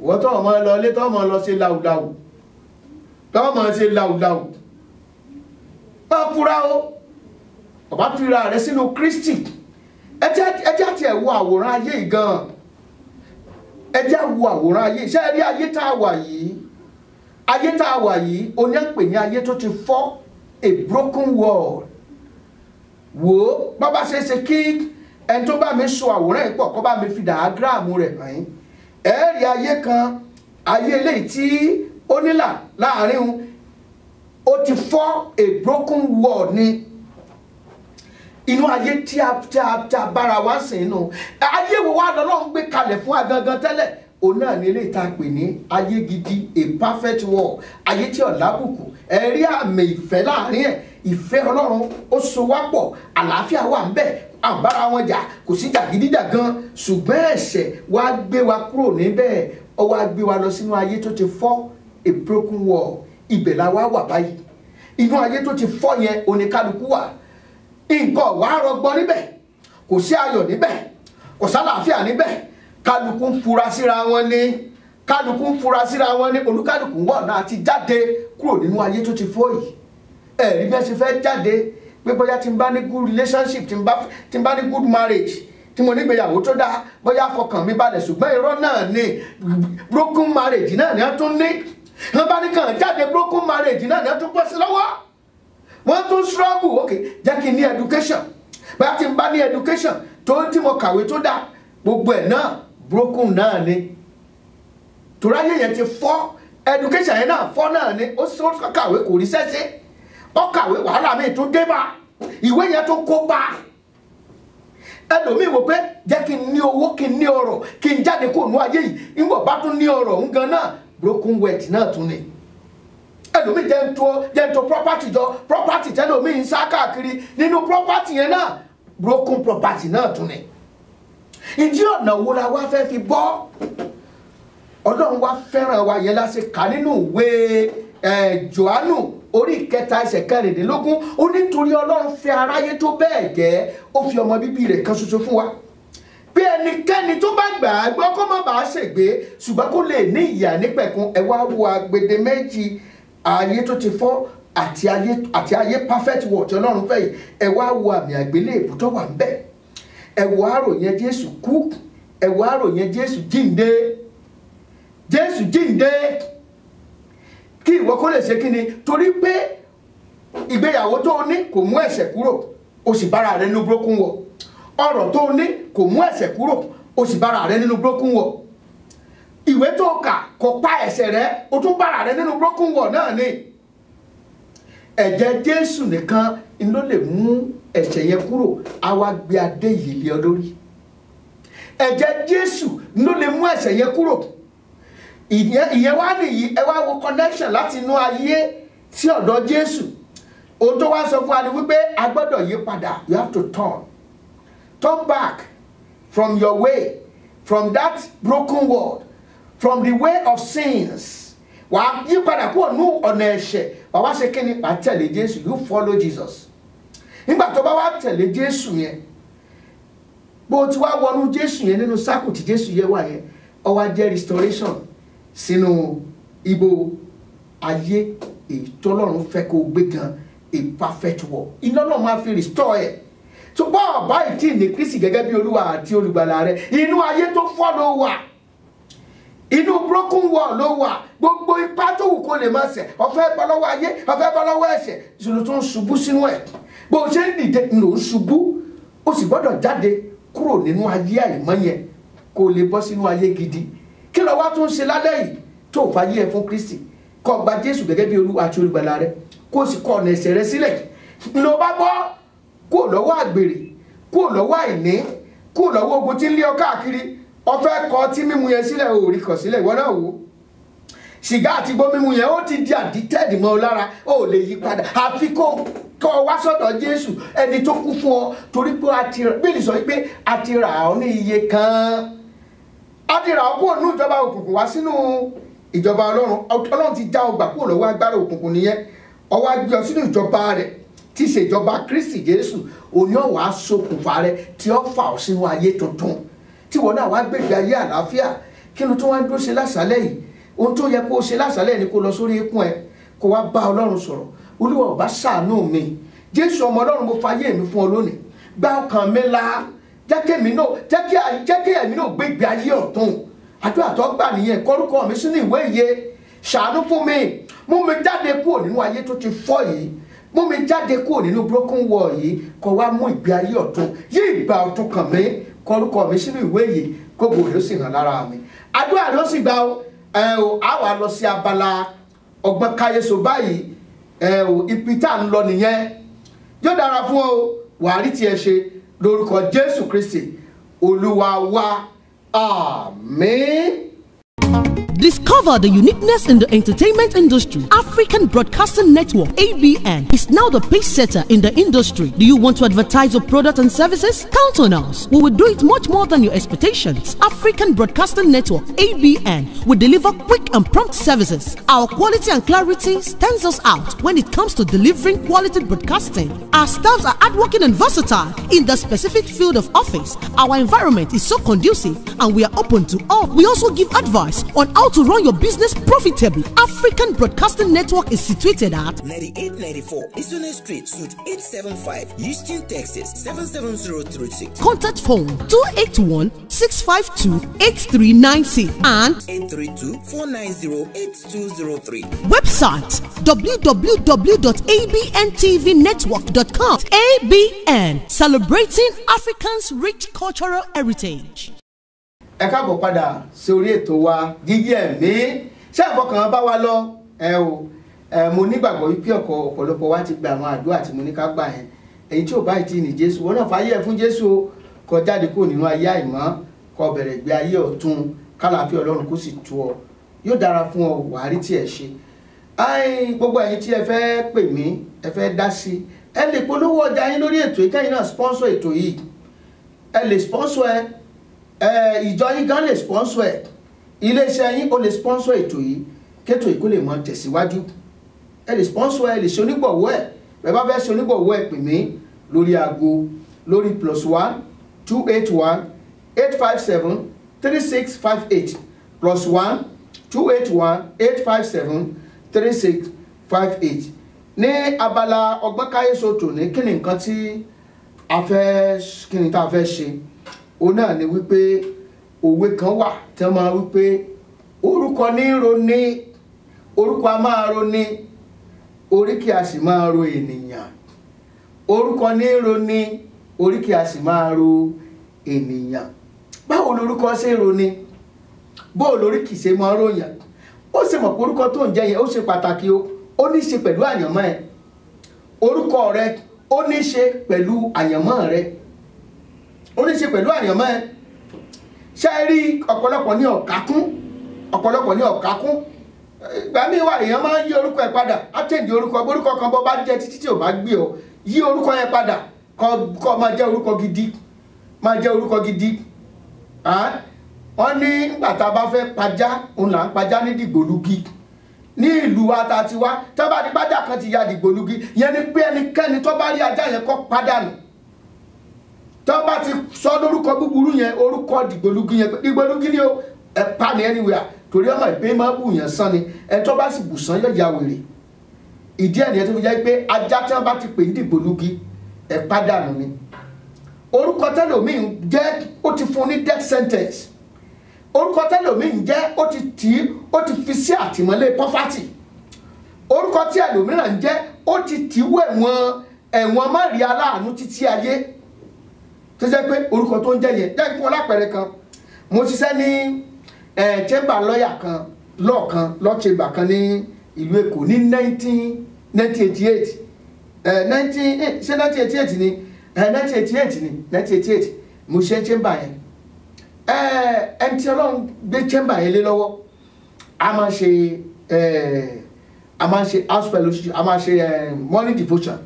wọ́n tọ́ ọmọ lọ ilé tọ́ ọmọ lọ ṣe làwùlàwù wọ́n fura o ọba fira rẹ sínú Kristi ẹjẹ́ àti ẹ̀wọ̀ àwòrán ayé yìí gan ẹjẹ́ àwọ̀ àwòrán ayé ṣé ẹ rí ayé tá a wà yìí oní àpè ní ayé tó ti fọ́ a broken world wò ó bàbá ṣeéṣe kí ẹni tó bá mi so àwòrán yìí pọ̀ kó bá mi fi dàágíráàmù rẹ̀ hàn yín ẹ rí ayé kan ayé eléyìí tí ó nílà láàrin ó ti fọ́ a broken world ni inú ayé tí a bára wá sí inú ayé wo wá lọ́lọ́run gbé kalẹ̀ fún agangan tẹ́lẹ̀ òun náà ní ilé ìta pè ní ayé gidi a perfect world ayé tí ọ̀làbùkù ẹ̀rí àmì ìfẹ́ láàrin ẹ̀ ìfẹ́ ọlọ́run ó so wá pọ̀ àlàáfíà wà ń bẹ̀ àbára wọn jà kò sí jàgídíjàgan ṣùgbọ́n ẹ̀ṣẹ̀ wá gbé wa kúrò níbẹ̀ ó wá gbé wa lọ sínú ayé tó ti fọ́ a broken world ibẹ̀ la wá wà báyìí. Inú ayé tó ti fọ́ yẹn oníkálukú wà. Nǹkan wà rọgbọ níbẹ̀, kò sí ayọ̀ níbẹ̀, kò sálàáfíà níbẹ̀. Kálukú ń fura síra wọn ni, kálukú ń fura síra wọn ni, olúkálukú wọ̀ náà ti jáde kúrò nínú ayé tó ti fọ́ yìí. Ẹ̀rí bí ẹ ṣe fẹ́ jáde pé bóyá tí n bá ní good relationship, tí n bá ní good marriage, tí mo nígbéyàwó tó dáa, bóyá fọkàn mi balẹ̀, ṣùgbọ́n irọ́ náà ni broken marriage náà ni wọ́n tún ní. Wọ́n bá ní kàn jáde broken marriage náà ni wọ́n tún pọ̀ sí lọ́wọ́. Wọ́n tún struggle, ok, jẹ́ kí n ní education. Bóyá tí n bá ní education tí mo kàwé tó dáa, gbogbo ẹ̀ náà broken náà ni. Torí ayé yẹn ti fọ́, education yẹn náà fọ́ náà ni. Ó kàwé kò rí sẹ́sẹ́. Ó kàwé wàhálà mi tún dé bá, ìwé yẹn tún kó bá. Ẹlòmíì wò pé jẹ́ kí n ní owó, kí n ní ọrọ̀, kí n jáde kó nú ayé yìí, nígbà bá tún ní ọrọ̀ ń gan náà broken wealth náà tún ni. Ẹlòmíì jẹ́ ń to property jọ, property tẹ́lòmíì ń sá káàkiri, nínú property yẹn náà broken property náà tún ni. Ìdí ọ̀nà wo la wá fẹ́ fi bọ́? Ọlọ́run wá fẹ́ràn wa yẹn láti kà nínú ìwé Jòhánù orí 3:16. Ó ní nítorí Ọlọ́run fẹ́ aráyé tó bẹ́ẹ̀ gẹ́, ó fi ọmọ bíbí rẹ̀ kan ṣoṣo fún wa. Bí ẹnikẹ́ni tó bá gbà á gbọ́ kó má bàa ṣègbé, ṣùgbọ́n kó lè ní ìyè nípẹ̀kun. Ẹ wá wo agbede méjì ayé tó ti fọ́ àti ayé perfect world tí Ọlọ́run fẹ́ yìí. Ẹ wá wo àmì àgbélébùú tó wà ńbẹ̀. Ẹ wo àròyìn Jésù kú, ẹ wo àròyìn Jésù jíǹde. Jésù jíǹde kí ìwọ kó lè ṣe kí ni? Torí pé ìgbéyàwó tó ní kò mú ẹ̀ṣẹ̀ kúrò, o sì bára rẹ nínú broken world. Ọrọ̀ tó ní kò mú ẹ̀ṣẹ̀ kúrò, o sì bára rẹ nínú broken world. Ìwé tó kà kò pa ẹ̀ṣẹ̀ rẹ, o tún bára rẹ nínú broken world náà ni. Ẹ̀jẹ̀ Jésù nìkan ló lè mú ẹ̀ṣẹ̀ yẹn kúrò, á wá gbé adé yìí lé ọ lórí. Ẹ̀jẹ̀ Jésù ló lè mú ẹ̀ṣẹ̀ yẹn kúrò. Ìyẹn wá nìyí, ẹ wá wo connection láti inú ayé sí ọ̀dọ̀ Jésù. Ohun tó wá sọ fún wa ni wípé a gbọ́dọ̀ yí padà. You have to turn back from your way, from that broken world, from the way of sins. Wàá yí padà kúrò ní ọ̀nà ẹ̀ṣẹ̀, wàá wá ṣe kí ni? Wàá tẹ̀lé Jésù. You follow Jesus. Nígbà tó bá wá tẹ̀lé Jésù yẹn, bó ti wá wọnú Jésù yẹn nínú sáàkù tí Jésù yẹ wà yẹn, ó wá jẹ́ restoration sínú ibo ayé èyí tọ́lọ́run fẹ́ kó gbé gan, a perfect world. Iná náà máa fi restore ẹ̀. Tó bá ọ̀bá ìtì ní Kristi gẹ́gẹ́ bí Olúwa àti olùgbàlà rẹ̀, inú ayé tó fọ́ ló wà, inú broken world ló wà. Gbogbo ipá tó wù kó lè máa ṣẹ̀, ó fẹ́ bọ́ lọ́wọ́ ayé, ó fẹ́ bọ́ lọ́wọ́ ẹ̀ṣẹ̀, ìṣòro tó ń ṣubú sínú ẹ̀. Bó o ṣe ń dìde ló ń ṣubú, ó sì gbọ́dọ̀ jáde kúrò nínú ayé àìmọ́ yẹn kó lè bọ́ sínú ayé gidi. Kí ló wá tún ṣe lálẹ́ yìí tó fàyè ẹ̀ fún Kristi? Kó gba Jésù gẹ́gẹ́ bí Olúwa àti olùgbàlà rẹ̀, kó sì kọ ọ̀nà ẹ̀ṣẹ̀ rẹ̀ sílẹ̀. Ló bá bọ́ kúrò lọ́wọ́ àgbèrè, kúrò lọ́wọ́ àìní, kúrò lọ́wọ́ ogun tí ń lé ọ káàkiri. Ó fẹ́ kọ ọtí mímu yẹn sílẹ̀, ò rí kọ̀ sílẹ̀, ìwọ náà wò. Sìgá àti igbó mímu yẹn ó ti di addicted mọ́ ọ lára, ó lè yí padà. Àfi kó wá sọ́dọ̀ Jésù, ẹni tó kú fún ọ, torí pé Bíbélì sọ pé a ti rà ọ́ ní iye kan. A ti rà ọ́ kúrò nínú ìjọba òkùnkùn wá sínú ìjọba Ọlọ́run. Ọlọ́run ti já ọgbà kúrò lọ́wọ́ agbára òkùnkùn nìyẹn. Ó wá gbé ọ sínú ìjọba rẹ̀ tí í ṣe ìjọba Kristi Jésù. Òní ó wá ṣokùnfà rẹ̀ tí ó fà ọ́ sínú ayé tuntun, tí wọn náà wá gbègbè ayé àlàáfíà. Kí ló tún wá dúró ṣe lásàálẹ̀ yìí? Ohun tó yẹ kó ṣe lásàálẹ̀ ni kó lọ sórí ikùn ẹ, kó wá bá Ọlọ́run sọ̀rọ̀. Olúwa ó bá ṣàánú mi, Jésù ọmọ Ọlọ́run, mo fayé mi fún ọ lónìí. Gba ọkàn mi là, jẹ́ kí èmi náà gbé ìgbé ayé ọ̀tun. Àdúrà tó gbà nìyẹn. Kórúkọ mi sínú ìwé ìyè. Ṣàánú fún mi, mú mi jáde kúrò nínú ayé tó ti fọ́ yìí, mú mi jáde kúrò nínú broken world yìí, kó wá mú ìgbé ayé ọ̀tun, yí ìgbà ọ̀tun kàn mí. Kórúkọ mi sínú ìwé ìyè, kó gbòòrò sì hàn lára mi. Àdúrà ló sì gbà ó. A wà lọ sí abala ọgbọ́n káyéso báyìí. Ibi tá à ń lọ nìyẹn. Yóò dára fún ọ, wàá rí tiẹ̀ ṣe lórúkọ Jésù Kristi Olúwa wa. Àmín. Discover the uniqueness in the entertainment industry. African Broadcasting Network, ABN, is now the pace setter in the industry. Do you want to advertise your product and services? Count on us. We will do it much more than your expectations. African Broadcasting Network, ABN, will deliver quick and prompt services. Our quality and clarity stands us out when it comes to delivering quality broadcasting. Our staffs are hardworking and versatile in the specific field of office. Our environment is so conducive and we are open to all. We also give advice on how to run your business profitably. African Broadcasting Network is situated at 9894 Eastern Street, Suite 875, Houston, Texas 77036. Contact phone 281-652-8396 and 832-490-8203. website www.abntvnetwork.com. ABN, celebrating Africans' rich cultural heritage. Ẹ káàbọ̀ padà sórí ètò wa Jíjí Ẹ̀mí. Ṣé àfọkàn bá wa lọ mo nígbàgbọ́ wípé ọ̀pọ̀lọpọ̀ wa ti gba àwọn àdúrà tí mo ní ká gbà yẹn. Èyí tí ò bá ti ní Jésù wọn náà fàyè fún Jésù kó jáde kúrò nínú ayé àìmọ́ kó bẹ̀rẹ̀ gbé ayé ọ̀tun kálàáfíà Ọlọ́run kó sì tú ọ. Yóò dára fún ọ wàá rí tí ẹ ṣe. Gbogbo ẹ̀yin tí ẹ fẹ́ pè mí ẹ fẹ́ dá sí ẹ lè polówó ọjà yín lórí ètò ìkẹyìn náà sponsor ètò yìí. Ẹ lè sponsor ìjọ yín gan lè sponsor iléeṣẹ́ yín ó lè sponsor ètò yìí kétò yìí kó lè mọ tẹ̀síwájú. Ẹ lè sponsor lè ṣe onígbọ̀wọ́ bẹ́ẹ̀ bá fẹ́ ṣe onígbọ̀wọ́ pè mí lórí aago lórí +1 281 857 3658 +1 281 857 3658. Ní abala ọgbọ́n káyéso tòní kí ni nǹkan tí a fẹ́ ṣe òun náà ni wípé òwe kan wà tí wọ́n máa wípé orúkọ ní roni orúkọ a máa roni oríkì a sì máa ro ènìyàn. Orúkọ ní roni oríkì a sì máa ro ènìyàn. Báwo lorúkọ ṣe roni bó lóríkì ṣe máa ròyàn. Ó sì mọ̀ pé orúkọ tó ń jẹ́ yẹn ó ṣe pàtàkì ó ní ṣe pẹ̀lú àyànmọ́ ẹ. Orúkọ rẹ ó ní ṣe pẹ̀lú àyànmọ́ rẹ. Ó ní ṣe pẹ̀lú àyànmọ́ ẹ. Ṣé rí ọ̀pọ̀lọpọ̀ ní ọ̀kákún ìgbà míì wà èèyàn máa ń yí orúkọ ẹ padà á change orúkọ orúkọ kan bọ́ bá jẹ́ títí tí ò bá gbé ọ yí orúkọ yẹn padà kọ́ máa jẹ́ orúkọ gidi wọ́n ní nígbà tá a bá fẹ́ pajá òun là ń pajá ní dìgbòlugi ní ìlú wa tá a ti wá tó bá di pàjá kan ti ya dìgbòlugi yẹn ni pé ẹnikẹ́ni tó bá rí ajá yẹn kó pàdánù. Tó bá ti sọ lórúkọ búburú yẹn orúkọ dìgbòlugi yẹn dìgbòlugi ni ó pa ní anywhere torí ọmọ ìpè máa bù yẹn sán ni ẹ tó bá sì bù sán yóò ya wèrè. Ìdí ẹ̀ nìyẹn tó fi jẹ́ pé ajá tí wọ́n bá ti pè ní dìgbòlugi ẹ pàdánù ni. Orúkọ tẹ́lòmíì jẹ́ ó ti fún ní death sentence. Orúkọ tẹ́lòmíì jẹ́ ó ti fi sí àtìmọ́lé poverty. Orúkọ tí ẹlòmíràn jẹ́ ó ti tìwọ́ ẹ̀wọ̀n má rí aláàánú títí ayé. Tó jẹ́ pé orúkọ tó ń jẹ́ yẹn jẹ́ fún ọlápẹ̀rẹ̀ kan mo ṣiṣẹ́ ní chamber lawyer kan law chamber kan ní ìlú Èkó ní 1988 ṣé 1988 ni 1988 mo ṣe chamber yẹn ẹni tí Ọlọ́run gbé chamber yẹn lé lọ́wọ́ a máa ṣe house fellowship a máa ṣe morning devotion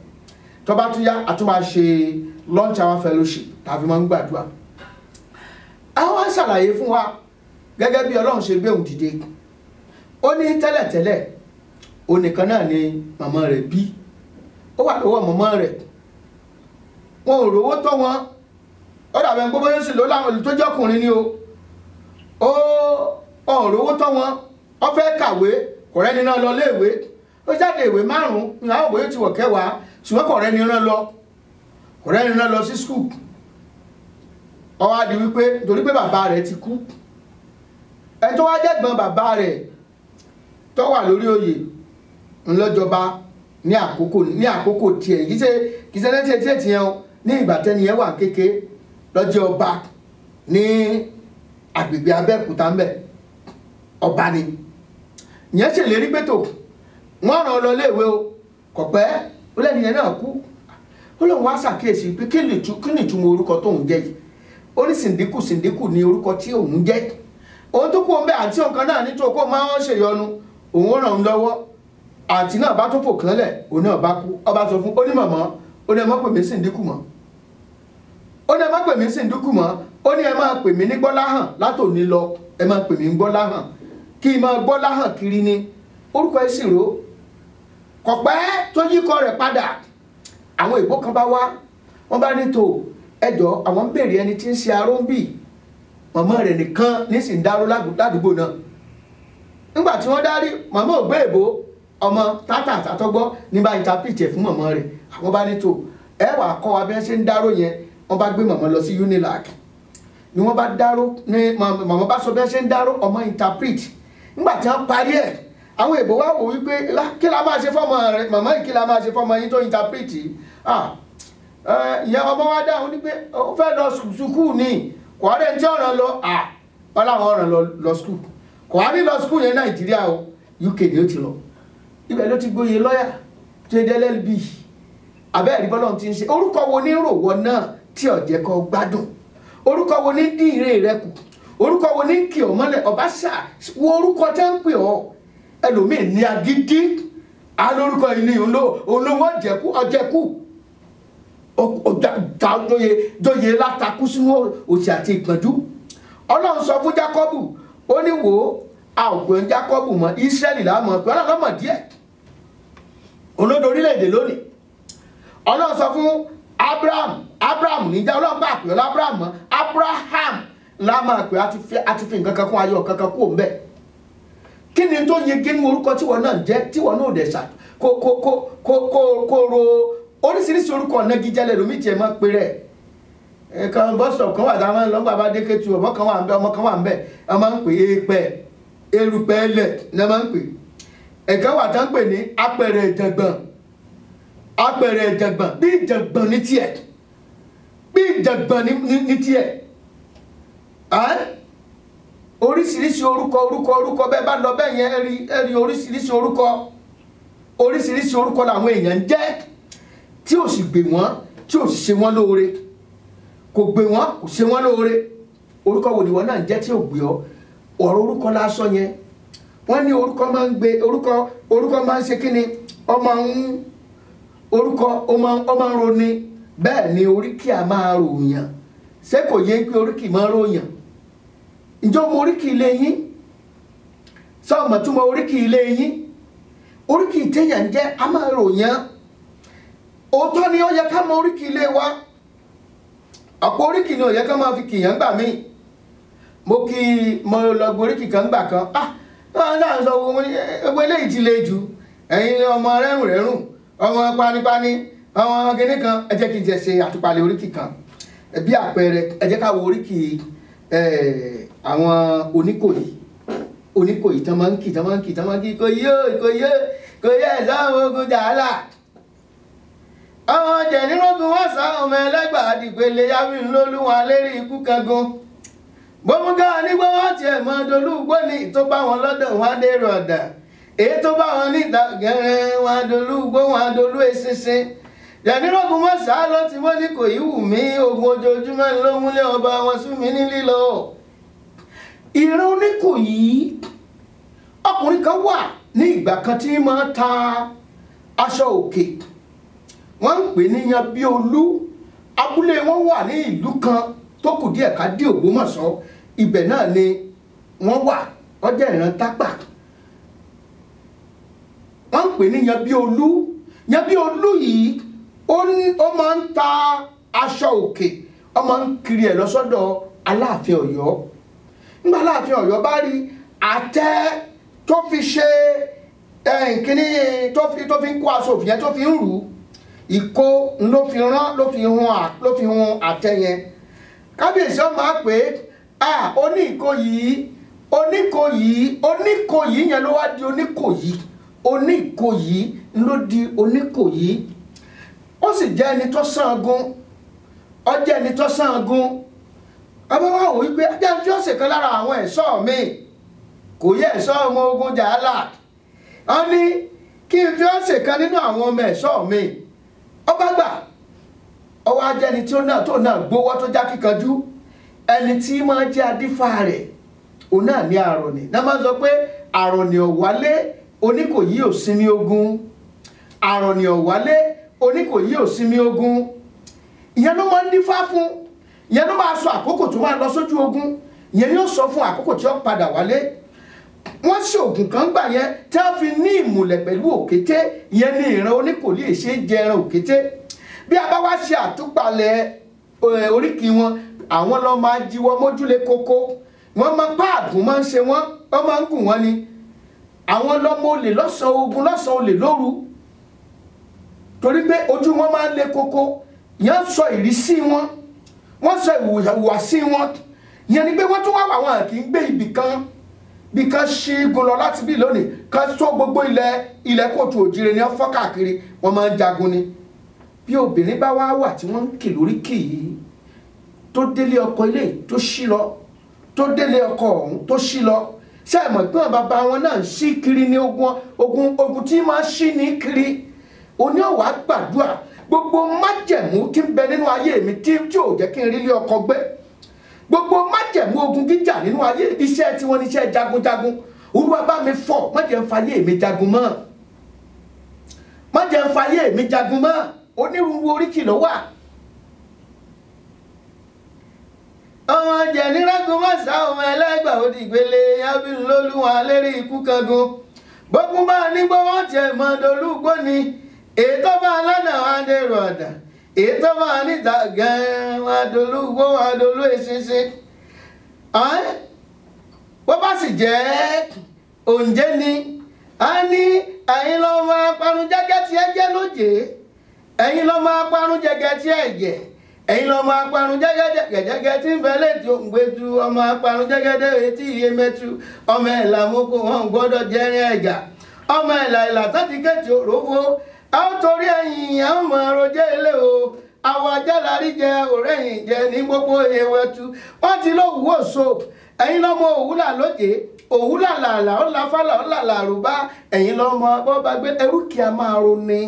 tó bá tún yá a tún máa ṣe lunch hour fellowship tàbí máa ń gbàdúrà. Àwọn ṣàlàyé fún wa gẹ́gẹ́ bí Ọlọ́run ṣe gbé òun dìde. Ó ní tẹ́lẹ̀tẹ́lẹ̀ onìkan náà ni màmá rẹ̀ bí. Ó wà lọ́wọ́ màmá rẹ̀. Wọn ò rówó tọ́ wọn. Ó dàbẹ̀ gbogbo yóò sì ló láwọn olùtọ́jú ọkùnrin ni o. Ó ò rówó tọ́ wọn. Ó fẹ́ kàwé kò rẹ́ni náà lọ léèwé. Ó jáde ìwé 5 ní àwọn òbí ti wọ̀ kẹwàá ṣùgbọ́n kò rẹ́ni náà lọ. Kò rẹ́ni náà lọ sí school. Ó wá di wípé torí pé bàbá rẹ̀ ti kú. Ẹ tó wá jẹ́gbọ́n bàbá rẹ̀ tó wà lórí oyè ńlọ́jọba ní àkókò tiẹ̀ kìí ṣe lẹ́tí etí yẹn ní ìgbà tẹ́ni yẹn wà kéke lọ́jọ́ ọba ní agbègbè Abẹ́òkúta ńbẹ̀ ọba ni. Ìyẹn ṣèlérí pé tó wọ́n ràn lọ léèwé o kò pẹ́ ó lẹ́ni yẹn náà kú. Ó lóun wá ṣàkíyèsí pé kí ni ìtumọ̀ orúkọ tóun jẹ́ yìí. Ó ní Sìndíkù ni orúkọ tí òun jẹ́. òun tó kú ọmọ bẹ́ẹ̀ àǹtí ọ̀kan náà ní tó kó máa ń ṣèyọnu òun ràn ń lọ́wọ́ àǹtí náà bá tó fò kánlẹ̀ òun náà bá kú ọba sọ fún onímọ̀mọ́ ó ní ẹ má pè mí Sìndíkù mọ́ ó ní ẹ má pè mí Sìndíkù mọ́ ó ní ẹ máa pè mí ní Gbọ́láhàn látòní lọ ẹ máa pè mí ní Gbọ́láhàn kí n máa Gbọ́láhàn kiri ni orúkọ ìṣirò kọ̀pẹ́ tó yíkọ rẹ̀ padà àwọn ìbò kan bá wá wọ́n bá ní tó ẹjọ́ àwọn ń béèrè ẹni tí ń ṣe aróńbì màmá rẹ̀ nìkan ní sì ń dáró ládùúgbò náà nígbà tí wọ́n dárí màmá ò gbé èbó ọmọ tátà àtàtọ́gbọ́ ní bá interpret ẹ̀ fún màmá rẹ̀ àwọn bá ní tó ẹ wà kọ́ wa bí wọ́n ṣe ń dáró yẹn wọ́n bá gbé màmá lọ sí Unilag ni wọ́n bá dáró ní màmá bá sọ bí wọ́n ṣe ń dáró ọmọ interpret nígbà tí wọ́n parí ẹ̀ àwọn èbó wá wò wípé kí la máa ṣe fọ́mọ rẹ̀ màmá yìí kí la máa ṣe fọ́mọ yín tó interpret ìyá ọmọ wa dáhùn ní pé ó fẹ́ lọ sùkúù ní kò wá dé tí ọ̀ràn lọ wọ́n láwọn ọ̀ràn lọ sùkúù kò wá ní lọ sùkúù yẹn Nàìjíríà o UK ni ó ti lọ ibẹ̀ ló ti gbóyè lọ́yà tó dé LLB abẹ́ẹ̀rí bọ́lọ̀ ti ń ṣe orúkọ wo ní ròwọ́ náà tí ọ̀jẹ̀ kan gbádùn orúkọ wo ní dín ìrè rẹ kù orúkọ wo ní kì ọ́ mọ́lẹ̀ ọ̀básà wo orúkọ tẹ́ ń pè ọ́ ẹlòmíì ní agídí alórúkọ ilé olówó ọ̀jẹ̀kù dóye látakú sínú òṣì àti ìpọ́njú Ọlọ́run sọ fún Jákọ́bù ó ní wò á ò pè ń Jákọ́bù mọ́ Ísírẹ́lì láàmú pé Ọlọ́run mọ̀ díẹ̀ olódo orílẹ̀-èdè lónìí Ọlọ́run sọ fún Abraham níjà Ọlọ́run bá pè ọ́ Abraham mọ́ Abraham láàmú pé a ti fi nǹkan kan kún ayọ̀ kankan kú òun bẹ́ẹ̀ kí ni tó yege ní orúkọ tíwọ náà jẹ́ tíwọ náà dẹ̀ ṣá kó ro oríṣiríṣi orúkọ nagijẹ́lẹ̀ lómi tiẹ̀ máa pe rẹ̀ kan bọ́sọ̀ kan wà táwọn lọ́gbà bá dé kétu ọmọ kan wà ń bẹ ọmọ kan wà ń bẹ ẹ máa ń pè é pẹ́ erùpẹ̀ ẹlẹ̀ ní ẹ máa ń pè ẹ̀ka wà tán pè ní apẹ̀rẹ̀ ìjàngbọ̀n bí ìjàngbọ̀n ní tiẹ̀ bí ìjàngbọ̀n ní tiẹ̀ oríṣiríṣi orúkọ bẹ́ẹ̀ bá lọ bẹ́ẹ̀ yẹn ẹ̀rí oríṣiríṣi orúkọ làwọn èèyàn ń jẹ́ tí ò sì gbè wọ́n tí ò sì ṣe wọ́n lóore kò gbè wọ́n kò ṣe wọ́n lóore orúkọ wo ni wọ́n náà ń jẹ́ tí ò gbé ọ ọ̀rọ̀ orúkọ lásán yẹn wọ́n ní orúkọ máa ń gbé orúkọ máa ń ṣe kí ni orúkọ ó máa ń roni bẹ́ẹ̀ ni oríkì a máa ròyàn ṣé kò yẹ pé oríkì máa ń ròyàn ǹjọ́ mo oríkì ilé yín sọ́ọ̀mọ̀ túmọ̀ oríkì ilé yín oríkì ìtẹ̀yàn jẹ́ a máa ròyàn òótọ́ ni ó yẹ ká mọ oríkì ilé wa ọ̀pọ̀ oríkì ni ó yẹ ká máa fi kìyàn gbà mí mo lọ gbọ́ oríkì kan gbà kan náà sọ owó eléyìí ti le jù ẹ̀yin ọmọ rẹ́rùn ọmọ panipani ọmọ gẹ́gẹ́ kan ẹ jẹ́ kí n jẹ́ ṣe àtúpalẹ̀ oríkì kan bí àpẹẹrẹ ẹ jẹ́ ká wo oríkì àwọn Oníkòyí tán máa ń kì Ìkòyí ẹ̀sán ogun jàálà àwọn jẹ̀nìrógún wọ́n sá ọmọ ẹlẹ́gbà àdìgbélé yáwí lólúwọn lérí ikú kangun gbọ́múgá nígbà wọ́n tiẹ̀ mọ́ dolúgbó ní tó bá wọn lọ́dọ̀ wọn dèrò ọ̀dà èyí tó bá wọn níta gẹ̀rẹ́ wọn dolúgbó wọn dolú eṣinṣin jẹ̀nìrógún wọ́n sá lọ tí wọ́n ní kò yí wù mí ogun ojoojúmọ́ ló múlẹ̀ ọba wọn sún mi ní lílọ. ìran Oníkòyí ọkùnrin kan wà ní ìgbà kan tí máa ta aṣọ òkè wọ́n ń pè ní Yanbíolú abúlé wọn wà ní ìlú kan tó kù díẹ̀ ká dé Ògbómọ̀ṣọ́ ibẹ̀ náà ni wọ́n wà ọjọ́ ìran Tápà wọ́n ń pè ní Yanbíolú yìí ó máa ń ta aṣọ òkè ó máa ń kiri ẹ̀ lọ́sọ́dọ̀ Aláàfin Ọ̀yọ́ nígbà Aláàfin Ọ̀yọ́ bá rí àtẹ tó fi ṣe kíní tó fi ń kó aṣọ òfin yẹn tó fi ń rù ú ìkó ló fi hun àtẹ yẹn kábíyèsí ọmọ àpè Oníkòyí yẹn ló wá di Oníkòyí ló di Oníkòyí ó sì jẹ́ ẹni tó sángun ọba wa wò wípé ajá ń fi ọ̀sẹ̀ kan lára àwọn ẹ̀ṣọ́ mi kò yẹ ẹ̀ṣọ́ ọmọ ogun jàálà wọ́n ní kí n fi ọ̀sẹ̀ kan nínú àwọn ọmọ ẹ̀ṣọ́ mi ọba gbà ọwọ́ ajẹ́ni tó náà gbówó tó já kíkanjú ẹni tí máa jẹ́ adífá rẹ̀ òun náà ní àrọ̀nì náà máa sọ pé àrọ̀nì ọ̀wálé Oníkòyí ò sinmi ogun, àrọ̀nì ọ̀wálé Oníkòyí ò sinmi ogun. Ìyẹn ló máa ń dífá fún, ìyẹn ló máa sọ àkókò tó máa lọ sójú ogun, ìyẹn ni ó sọ fún àkókò tí ó padà wálé. Wọ́n ṣe ògùn kan gbà yẹn tí wọ́n fi ní ìmùlẹ̀ pẹ̀lú òkété, ìyẹn ni ìran Oníkòyí ṣe jẹ ẹran òkété. Bí a bá wá ṣe àtúpalẹ̀ oríkì wọn, àwọn lọ máa jíwọ́ mójúlé kókó, wọ́n máa páàgùn máa ń ṣe wọ́n máa ń gùn wọ́n ni. Àwọn lọ́mọ olè lọ́sàn-án ogun lọ́sàn-án olè lóru, torí pé ojú wọn máa ń le kókó. Yẹn sọ ìrísí wọn, wọ́n sọ ìhùwàsí wọn. Yẹn ni pé wọ́n tún wá àwọn kì í gbé ibì kan bí kan ṣígun lọ láti bí lónìí kan tó gbogbo ilẹ̀ kóòtù òjìrè ni wọ́n fọ́ káàkiri, wọ́n máa ń jagun ni. Bí obìnrin bá wá wà tí wọ́n ń kì lórí kì í tó délé ọkọ ilé tó ṣí lọ, tó délé ọkọ ọ̀hún tó ṣí lọ, ṣé ẹ mọ̀ pé bàbá wọn náà ń ṣí kiri ní ogun tí máa ṣí ní kiri. Oní ọ̀wá gbàdúrà gbogbo májẹ̀mú tí ń bẹ nínú ayé mi tí ò jẹ́ kí n rí ilé ọkọ gbé, gbogbo májẹ̀mú ogun jíjà nínú ayé iṣẹ́ tí wọ́n ní iṣẹ́ jagunjagun, Olúwa bá mi fọ́, má jẹ́ ń fayé mi jagun mọ́, má jẹ́ ń fayé mi jagun mọ́. Onírúurú oríkì ló wà. Ọmọ jẹ̀nírágun mọ́sá ọmọ ẹlẹ́gbà òdìgbélé Abílólúwa lérí ikú kangun. Bókun bá ní gbọ́wọ́ tiẹ̀ mọ́ dolúgbó ni, ètò bá lọ́nà wá dèrò ọ̀dà, ètò bá níta gan-an wá dolúgbó wá dolú eṣinṣin. Bó bá sì jẹ́ òǹjẹ́ ni, a ní ẹ̀yin lọ́ máa parun jẹ́gẹ́ tí ẹ jẹ́ lóje, ẹ̀yin lọ́ máa parun jẹ́gẹ́ tí ẹ jẹ́, ẹ̀yin lọ́ máa parun jẹ́gẹ́ tí ń bẹ létí òǹgbẹ́tu, ọmọ parun jẹ́gẹ́dẹ́ etí iye mẹ́tu, ọmọ ẹ̀là mọ́kò wọn gbọ́dọ̀ jẹ́rin ẹ̀jà, ọmọ ẹ̀là tó ti kẹ́tì òrófó, a ó torí ẹ̀yìn àwọn ọmọ rojẹ́ ilé o, àwọn ajálàrí jẹ òrẹ́yìn jẹ ní gbogbo ewétu, wọ́n ti lówùú òṣò, ẹ̀yin lọ́mọ òwúlà lóde, òwúlà làlà ọ̀làfàlà ọ̀làlà àrùbá, ẹ̀yin lọ́mọ bọ́ba gbé ẹrú kí a máa ronú.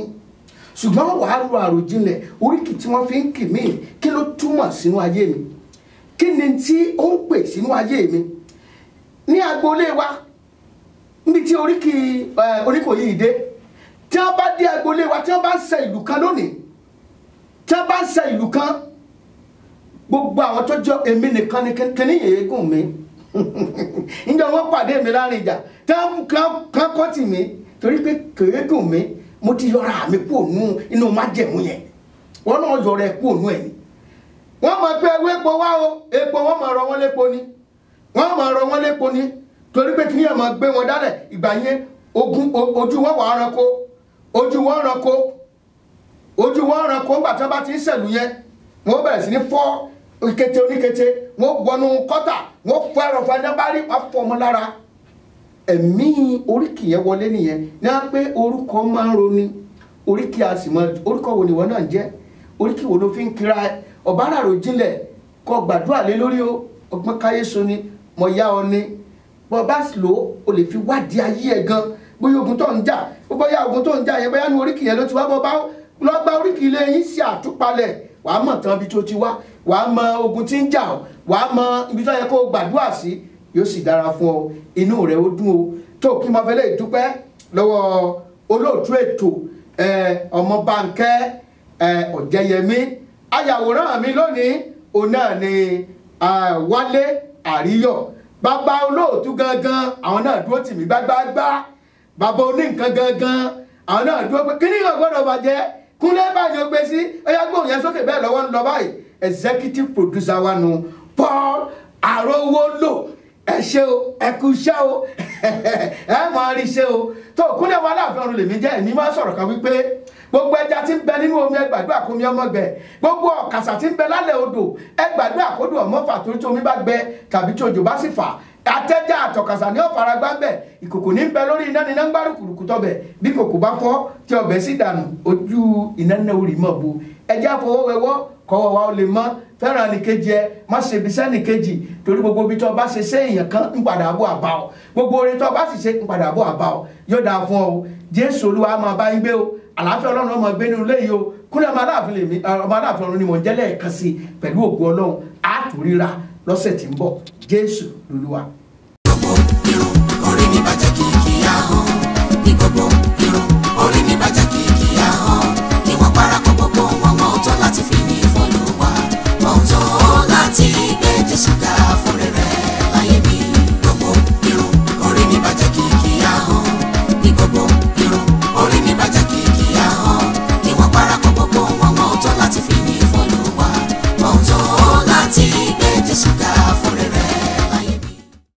Ṣùgbọ́n wàá ro àròjinlẹ̀ oríkì tí wọ́n fi ń kì mí, kí ló túmọ̀ sínú ayé mi, kí ni tí ó ń pè sínú ayé mi. Ní agboolé wa níbi tí oríkì Oníkòyí dé, tí wọ́n bá dé agboolé wa, tí wọ́n bá ń ṣe ìlú kan lónìí, tí wọ́n bá ń ṣe ìlú kan, gbogbo àwọn tó jọ èmi nìkan ni kíní èégún mi níjọ wọ́n pàdé mi láàrin ìjà tí wọ́n kàn kọ́ tì mí torí pé kéégún mi, mo ti yọra mi kúrò inú májẹ̀mú yẹn, wọ́n náà yọra ẹ̀ kúrò nú ẹ̀ ni. Wọ́n mọ̀ pé ewé epo wá o, epo wọ́n mọ̀ rọ wọ́n lépo ni, wọ́n mọ̀ rọ wọ́n lépo ni, torí pé kíní ẹ̀ mọ̀ gbé wọn dálẹ̀. Ìgbà yẹn ojú wọn wà ránkó, ojú wọn ránkó ńgbà tí wọ́n bá ti ń ṣẹ̀lú yẹn, wọ́n bẹ̀rẹ̀ sí ní fọ́ ìkété oníkété, wọ́n gbọ́nú kọ́tà, wọ́n fọ́ ẹ̀rọ fẹ́ndẹ́bárí, wọ́n fọ́ ọmọ lára. Ẹ̀mí oríkì yẹn wọlé nìyẹn ní wọ́n pé orúkọ máa ń roni, oríkì a sì mọ orúkọ wo nìwọ náà ń jẹ́, oríkì wo ló fi ń kira ọ̀bá àròjinlẹ̀ kọ gbàdúrà lé lórí o, ọgbọ́n káyé so ni mọ̀ yá ọ ni, bọ́ bá sì lò ó lè fi wádìí ayé ẹ̀ gan, bóyá ogun tó ń jà, bóyá ogun tó ń jà yẹn bóyá ní oríkì yẹn ló ti wá, bọ́ bá lọ́gbà oríkì ilé yín sí àtúpalẹ̀, wàá mọ̀ tán ibi tó ti wá, wàá mọ ogun tí ń jà ọ́, wàá mọ ibi tó yẹ kó gbàdúrà sí, yóò sì dára fún ọ, inú rẹ̀ ó dùn o. Tó kí n máa fẹ́ lè dúpẹ́ lọ́wọ́ olóòtú ètò ọmọ Bánkẹ́ Ọ̀jẹ̀yẹmí, ayàwòrán mi lónìí òun náà ni Wálé Àríyọ̀, bàbá olóòtú gangan àwọn náà dúró tì mí gbágbágbá, bàbá oníǹkan gangan àwọn náà dúró pé kíní yóò gbọ́dọ̀ bàjẹ́, Kúnlé báyìí ó gbé sí, ó yá gbóhùn yẹn sókè bẹ́ẹ̀ lọ́wọ́ ń lọ báyìí. Executive producer wa nu Paul Arówólò, ẹ ṣé o, ẹ kú iṣẹ́ o ẹ máa rí iṣẹ́ o. Tó Kúnlé wa Aláàfin ọ̀run lèmi jẹ́, èmi máa sọ̀rọ̀ kan wípé gbogbo ẹja tí ń bẹ nínú omi ẹ gbàdúrà kómi ọmọ gbẹ, gbogbo ọ̀kàsà tí ń bẹ lálẹ́ odò ẹ gbàdúrà kódò ọmọ fà torí tí omi bá gbẹ tàbí tí òjò bá sì fà, àtẹ́já àtọ̀kàsà ní ọ̀fara gbáǹbẹ̀, ìkòkò ní bẹ lórí iná ní iná ń gbárù kùrùkù tọbẹ̀, bí kòkò bá fọ́ tí ọbẹ̀ sì dànù ojú iná náà orí mọ̀ bo. Ẹjẹ́ àfọwọ́wẹ́wọ́ kọ́wọ́ wa ó lè mọ́, fẹ́ràn nìkejì ẹ, má ṣe bí sẹ́nìkejì, torí gbogbo ibi tó bá ṣe séèyàn kan ń padà bọ̀ àbá ọ, gbogbo orin tó bá sì ṣe ń padà bọ̀ àbá ọ, yóò dáa fún ọ. Jésù Olúwa máa bá yín gbé o, àlàáfíà Ọlọ́run ọmọ gbé nínú ilé yìí o. Kúnlé ọmọ Aláàfin ọ̀run ni mò ń jẹ́ lẹ́ẹ̀kan sí pẹ̀lú ògo Ọlọ́run, á tún ríra lọ́sẹ̀ tí ń bọ̀. Jésù Olúwa. ní bàjẹ́ kìkì ahọ́n ní gbogbo